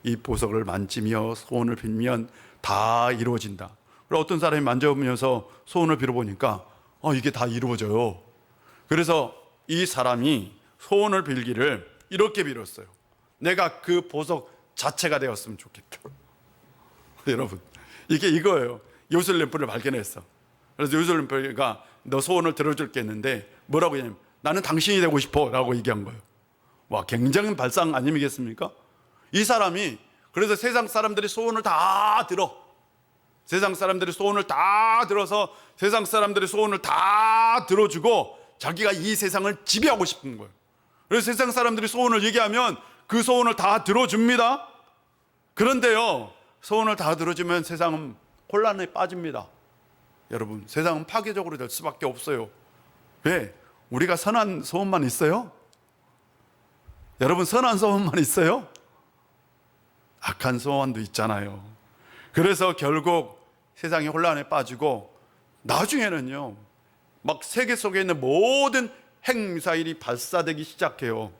이 보석을 만지며 소원을 빌면 다 이루어진다. 그리고 어떤 사람이 만져보면서 소원을 빌어보니까 이게 다 이루어져요. 그래서 이 사람이 소원을 빌기를 이렇게 빌었어요. 내가 그 보석 자체가 되었으면 좋겠다. 여러분, 이게 이거예요. 요술램프를 발견했어. 그래서 요술램프가 너 소원을 들어줄게 했는데 뭐라고 했냐면 나는 당신이 되고 싶어 라고 얘기한 거예요. 와, 굉장한 발상 아니겠습니까? 이 사람이 그래서 세상 사람들이 소원을 다 들어. 세상 사람들이 소원을 다 들어서 세상 사람들이 소원을 다 들어주고 자기가 이 세상을 지배하고 싶은 거예요. 그래서 세상 사람들이 소원을 얘기하면 그 소원을 다 들어줍니다. 그런데요, 소원을 다 들어주면 세상은 혼란에 빠집니다. 여러분, 세상은 파괴적으로 될 수밖에 없어요. 왜? 우리가 선한 소원만 있어요? 여러분, 선한 소원만 있어요? 악한 소원도 있잖아요. 그래서 결국 세상이 혼란에 빠지고 나중에는요, 막 세계 속에 있는 모든 핵미사일이 발사되기 시작해요.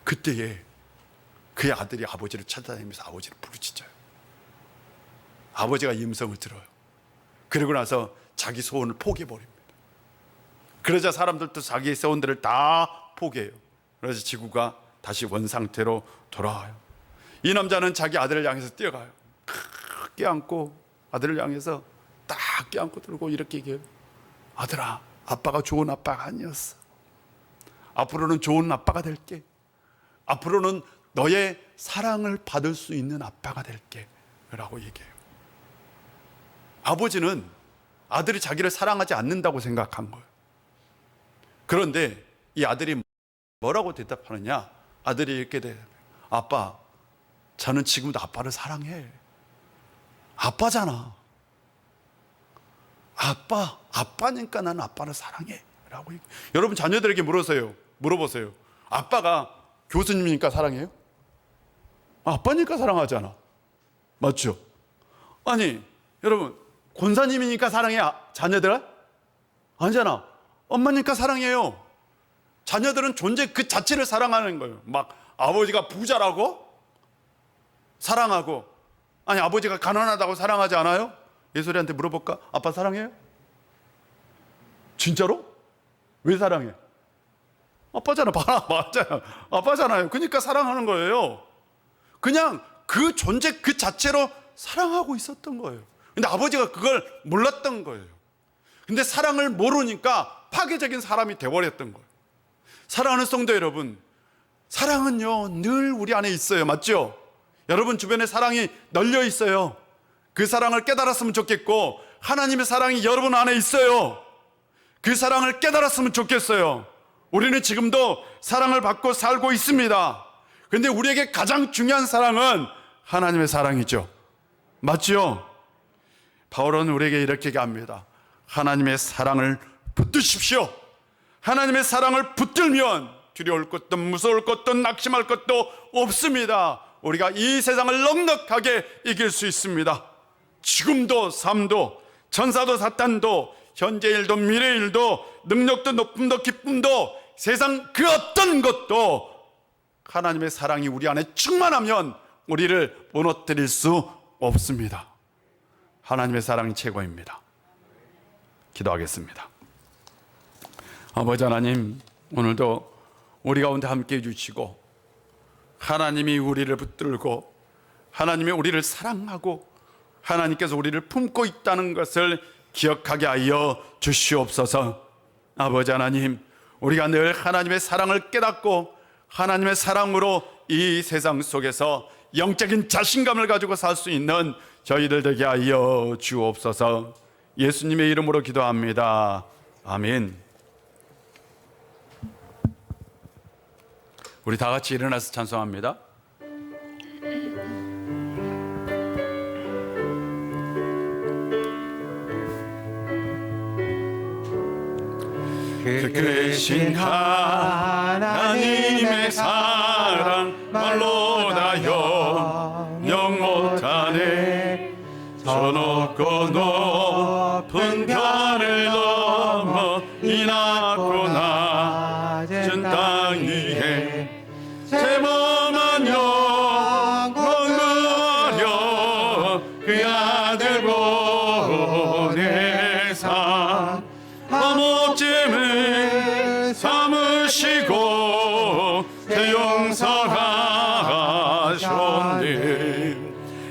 그때에 그의 아들이 아버지를 찾아다니면서 아버지를 부르짖어요. 아버지가 임성을 들어요. 그리고 나서 자기 소원을 포기해버립니다. 그러자 사람들도 자기의 소원들을 다 포기해요. 그래서 지구가 다시 원상태로 돌아와요. 이 남자는 자기 아들을 향해서 뛰어가요. 껴안고 아들을 향해서 딱 껴안고 들고 이렇게 얘기해요. 아들아, 아빠가 좋은 아빠가 아니었어. 앞으로는 좋은 아빠가 될게. 앞으로는 너의 사랑을 받을 수 있는 아빠가 될게 라고 얘기해요. 아들이 자기를 사랑하지 않는다고 생각한 거예요. 그런데 이 아들이 뭐라고 대답하느냐? 아들이 이렇게 돼. 아빠, 저는 지금도 아빠를 사랑해. 아빠잖아. 아빠니까 나는 아빠를 사랑해. 라고. 여러분 자녀들에게 물어보세요. 아빠가 교수님이니까 사랑해요? 아빠니까 사랑하잖아. 맞죠? 아니, 여러분, 권사님이니까 사랑해, 자녀들아? 아니잖아. 엄마니까 사랑해요. 자녀들은 존재 그 자체를 사랑하는 거예요. 막 아버지가 부자라고 사랑하고, 아니 아버지가 가난하다고 사랑하지 않아요? 예솔이한테 물어볼까? 아빠 사랑해요? 진짜로? 왜 사랑해? 아빠잖아. 맞아요. 아빠잖아요. 그러니까 사랑하는 거예요. 그냥 그 존재 그 자체로 사랑하고 있었던 거예요. 근데 아버지가 그걸 몰랐던 거예요. 근데 사랑을 모르니까 파괴적인 사람이 되어버렸던 거예요. 사랑하는 성도 여러분, 사랑은요 늘 우리 안에 있어요. 맞죠? 여러분 주변에 사랑이 널려 있어요. 그 사랑을 깨달았으면 좋겠고, 하나님의 사랑이 여러분 안에 있어요. 그 사랑을 깨달았으면 좋겠어요. 우리는 지금도 사랑을 받고 살고 있습니다. 그런데 우리에게 가장 중요한 사랑은 하나님의 사랑이죠. 맞죠? 바울은 우리에게 이렇게 얘기합니다. 하나님의 사랑을 붙드십시오. 하나님의 사랑을 붙들면 두려울 것도 무서울 것도 낙심할 것도 없습니다. 우리가 이 세상을 넉넉하게 이길 수 있습니다. 지금도 삶도 천사도 사탄도 현재 일도 미래 일도 능력도 높음도 기쁨도 세상 그 어떤 것도 하나님의 사랑이 우리 안에 충만하면 우리를 무너뜨릴 수 없습니다. 하나님의 사랑이 최고입니다. 기도하겠습니다. 아버지 하나님, 오늘도 우리 가운데 함께해 주시고 하나님이 우리를 붙들고 하나님이 우리를 사랑하고 하나님께서 우리를 품고 있다는 것을 기억하게 하여 주시옵소서. 아버지 하나님, 우리가 늘 하나님의 사랑을 깨닫고 하나님의 사랑으로 이 세상 속에서 영적인 자신감을 가지고 살 수 있는 저희들 되게 하여 주옵소서. 예수님의 이름으로 기도합니다. 아멘. 우리 다 같이 일어나서 찬송합니다. 그 크신 하나님의 사랑 말로 다 영영 못하네. 저 높고 높은 별을 넘어 이 낮고 낮은 땅 위에 제 몸은 영원 구하려 그 아들 보내사 화목짐을 삼으시고 제 용서하셨네.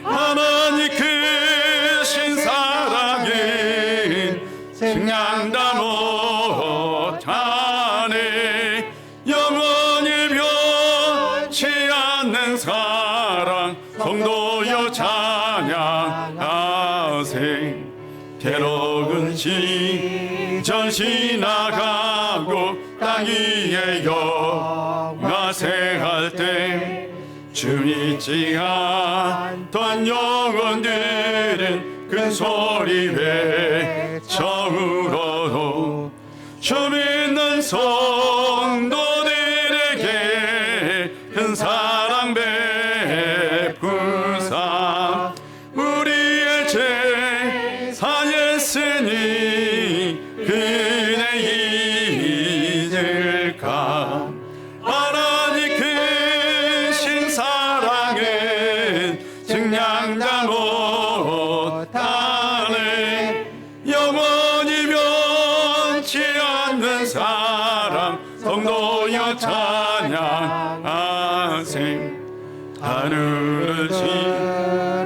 하나님 크신 사랑은 증량다 못하네. 영원히 변치 않는 사랑 성도여 찬양하세. 괴로운 시절 지나가고 땅 위에 영화생할 때 주 믿지 않던 영혼들은 큰 소리 외쳐 울어도 주 믿는 성도들에게 큰 사랑 베푸사 우리의 죄 사했으니 그네 잊을까. 하나님 크신 사랑은 증량다 못하네. 영원히 변치 않는 사랑 성도여 찬양하세. 하늘을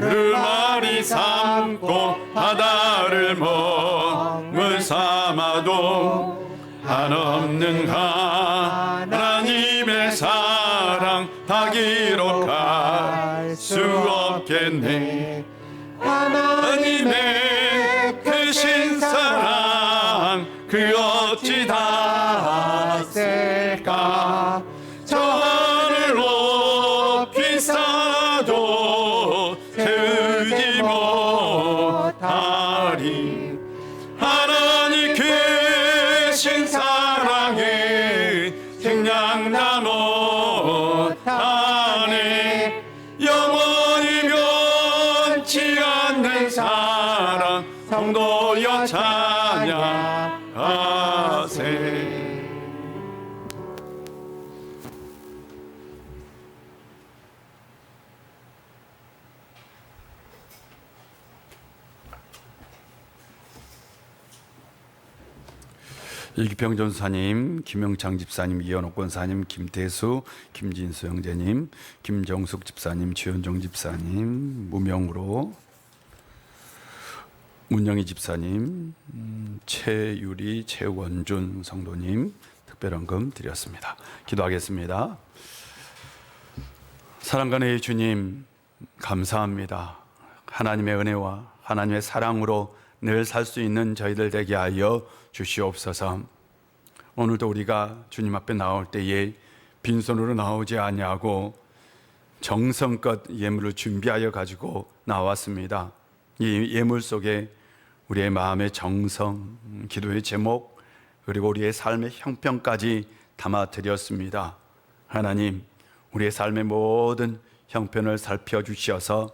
지르마리 삼고 바다를 먹물 삼아도 한없는 하나님의 사랑 다 기록할 수 없겠네. 하나님의 크신 사랑 하리. 하나님 계신 사랑에 생략나 못하네. 영원히 변치 않는 사랑 성도여 찬양하세. 이기평 전사님, 김영창 집사님, 이현옥 권사님, 김태수, 김진수 형제님, 김정숙 집사님, 최현정 집사님, 무명으로 문영희 집사님, 최유리, 최원준 성도님 특별헌금 드렸습니다. 기도하겠습니다. 사랑간의 주님, 감사합니다. 하나님의 은혜와 하나님의 사랑으로 늘 살 수 있는 저희들 되게 하여 주시옵소서. 오늘도 우리가 주님 앞에 나올 때에 빈손으로 나오지 아니하고 정성껏 예물을 준비하여 가지고 나왔습니다. 이 예물 속에 우리의 마음의 정성, 기도의 제목, 그리고 우리의 삶의 형편까지 담아드렸습니다. 하나님, 우리의 삶의 모든 형편을 살펴주셔서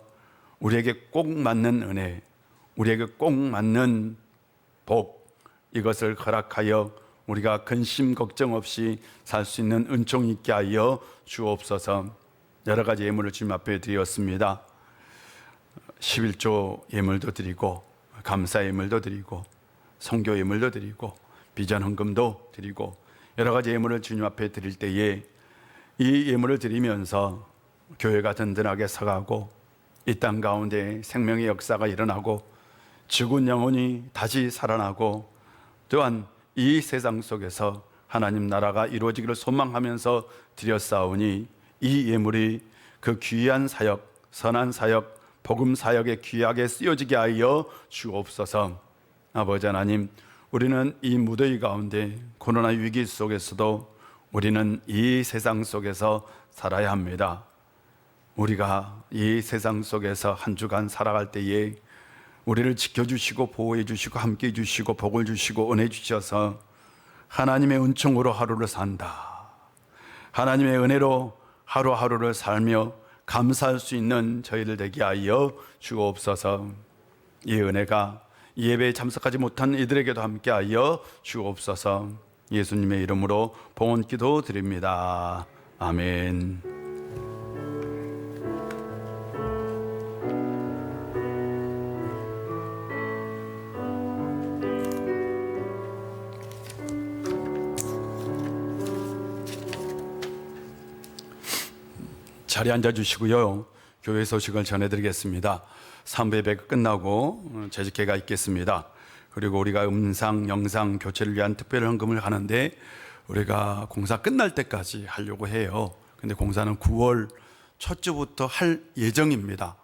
우리에게 꼭 맞는 은혜, 우리에게 꼭 맞는 복, 이것을 허락하여 우리가 근심 걱정 없이 살 수 있는 은총 있게 하여 주옵소서. 여러 가지 예물을 주님 앞에 드렸습니다. 11조 예물도 드리고, 감사 예물도 드리고, 성교 예물도 드리고, 비전 헌금도 드리고, 여러 가지 예물을 주님 앞에 드릴 때에 이 예물을 드리면서 교회가 든든하게 서가고 이 땅 가운데 생명의 역사가 일어나고 죽은 영혼이 다시 살아나고 또한 이 세상 속에서 하나님 나라가 이루어지기를 소망하면서 드렸사오니 이 예물이 그 귀한 사역, 선한 사역, 복음 사역에 귀하게 쓰여지게 하여 주옵소서. 아버지 하나님, 우리는 이 무더위 가운데 코로나 위기 속에서도 우리는 이 세상 속에서 살아야 합니다. 우리가 이 세상 속에서 한 주간 살아갈 때에 우리를 지켜주시고 보호해 주시고 함께 해 주시고 복을 주시고 은혜 주셔서 하나님의 은총으로 하루를 산다, 하나님의 은혜로 하루하루를 살며 감사할 수 있는 저희들 되게 하여 주옵소서. 이 은혜가 이 예배에 참석하지 못한 이들에게도 함께 하여 주옵소서. 예수님의 이름으로 봉헌 기도 드립니다. 아멘. 자리에 앉아주시고요. 교회 소식을 전해드리겠습니다. 3부 예배가 끝나고 재직회가 있겠습니다. 그리고 우리가 음상, 영상 교체를 위한 특별 헌금을 하는데 우리가 공사 끝날 때까지 하려고 해요. 근데 공사는 9월 첫 주부터 할 예정입니다.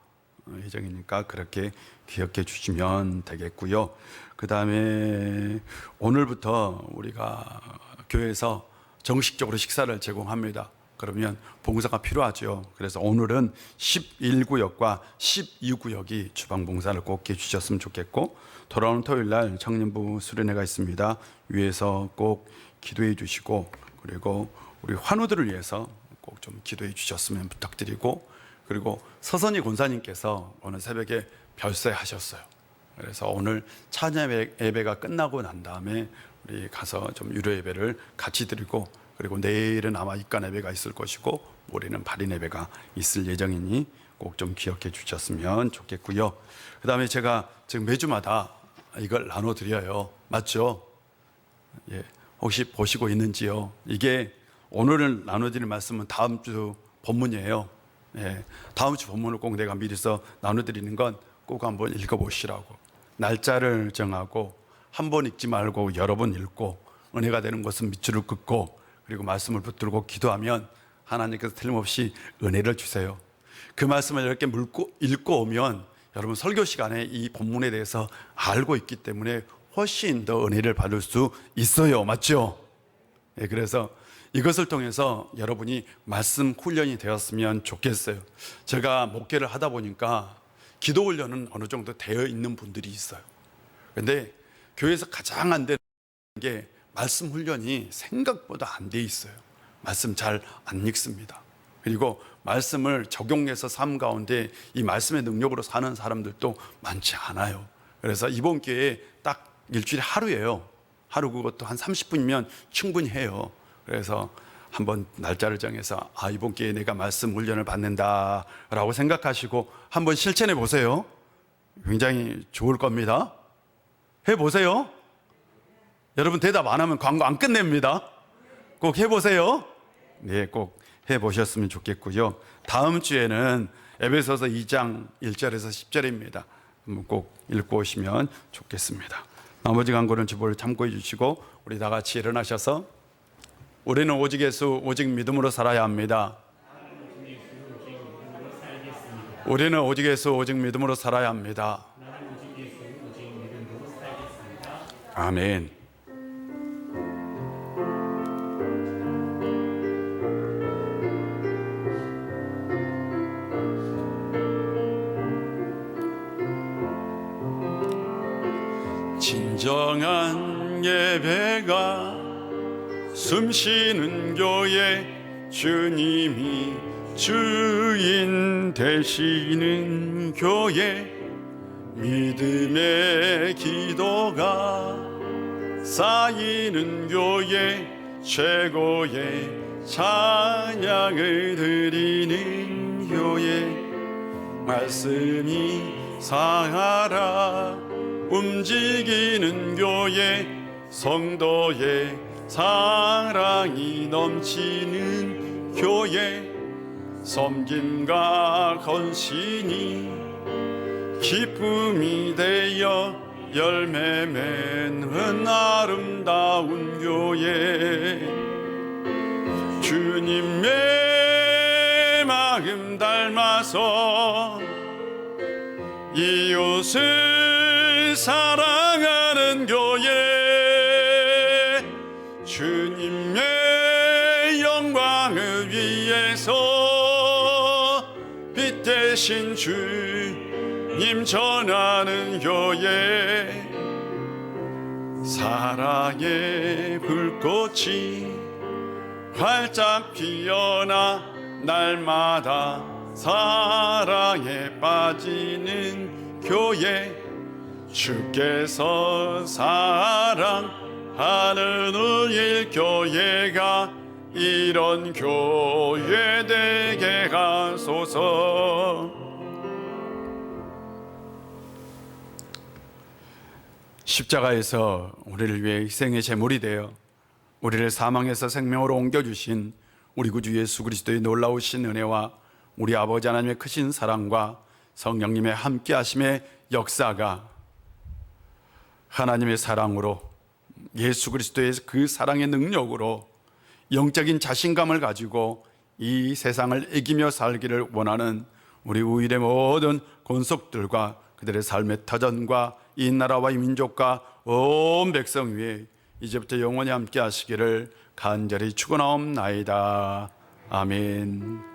예정이니까 그렇게 기억해 주시면 되겠고요. 그 다음에 오늘부터 우리가 교회에서 정식적으로 식사를 제공합니다. 그러면 봉사가 필요하죠. 그래서 오늘은 11구역과 12구역이 주방 봉사를 꼭 해주셨으면 좋겠고, 돌아오는 토요일 날 청년부 수련회가 있습니다. 위에서 꼭 기도해 주시고, 그리고 우리 환우들을 위해서 꼭 좀 기도해 주셨으면 부탁드리고, 그리고 서선희 권사님께서 오늘 새벽에 별세하셨어요. 그래서 오늘 찬양 예배가 끝나고 난 다음에 우리 가서 좀 유료 예배를 같이 드리고, 그리고 내일은 아마 입간 예배가 있을 것이고 모레는 발인 예배가 있을 예정이니 꼭 좀 기억해 주셨으면 좋겠고요. 그 다음에 제가 지금 매주마다 이걸 나눠드려요. 맞죠? 예, 혹시 보시고 있는지요? 이게 오늘 나눠드릴 말씀은 다음 주 본문이에요. 예, 다음 주 본문을 꼭 내가 미리서 나눠드리는 건 꼭 한번 읽어보시라고. 날짜를 정하고 한 번 읽지 말고 여러 번 읽고, 은혜가 되는 것은 밑줄을 긋고, 그리고 말씀을 붙들고 기도하면 하나님께서 틀림없이 은혜를 주세요. 그 말씀을 이렇게 읽고 오면 여러분 설교 시간에 이 본문에 대해서 알고 있기 때문에 훨씬 더 은혜를 받을 수 있어요. 맞죠? 예, 그래서 이것을 통해서 여러분이 말씀 훈련이 되었으면 좋겠어요. 제가 목회를 하다 보니까 기도 훈련은 어느 정도 되어 있는 분들이 있어요. 근데 교회에서 가장 안 되는 게 말씀 훈련이 생각보다 안 돼 있어요. 말씀 잘 안 읽습니다. 그리고 말씀을 적용해서 삶 가운데 이 말씀의 능력으로 사는 사람들도 많지 않아요. 그래서 이번 기회에 딱 일주일에 하루예요. 하루, 그것도 한 30분이면 충분히 해요. 그래서 한번 날짜를 정해서 이번 기회에 내가 말씀 훈련을 받는다 라고 생각하시고 한번 실천해 보세요. 굉장히 좋을 겁니다. 해보세요. 여러분 대답 안 하면 광고 안 끝냅니다. 꼭 해보세요. 네, 꼭 해보셨으면 좋겠고요. 다음 주에는 에베소서 2장 1절에서 10절입니다. 한번 꼭 읽고 오시면 좋겠습니다. 나머지 광고는 주보를 참고해 주시고 우리 다 같이 일어나셔서 우리는 오직 예수 오직 믿음으로 살아야 합니다. 우리는 오직 예수 오직 믿음으로 살아야 합니다. 아멘. 진정한 예배가 숨쉬는 교회, 주님이 주인 되시는 교회, 믿음의 기도가 쌓이는 교회, 최고의 찬양을 드리는 교회, 말씀이 살아 움직이는 교회, 성도의 사랑이 넘치는 교회, 섬김과 헌신이 기쁨이 되어 열매 맺는 아름다운 교회, 주님의 마음 닮아서 이웃을 사랑하는 교회, 주님의 영광을 위해서 빛 대신 주님 전하는 교회, 사랑의 불꽃이 활짝 피어나 날마다 사랑에 빠지는 교회, 주께서 사랑하는 우리 교회가 이런 교회 되게 하소서. 십자가에서 우리를 위해 희생의 제물이 되어 우리를 사망에서 생명으로 옮겨주신 우리 구주 예수 그리스도의 놀라우신 은혜와 우리 아버지 하나님의 크신 사랑과 성령님의 함께하심의 역사가 하나님의 사랑으로, 예수 그리스도의 그 사랑의 능력으로 영적인 자신감을 가지고 이 세상을 이기며 살기를 원하는 우리 우일의 모든 권속들과 그들의 삶의 터전과 이 나라와 이 민족과 온 백성 위에 이제부터 영원히 함께 하시기를 간절히 축원하옵나이다. 아멘.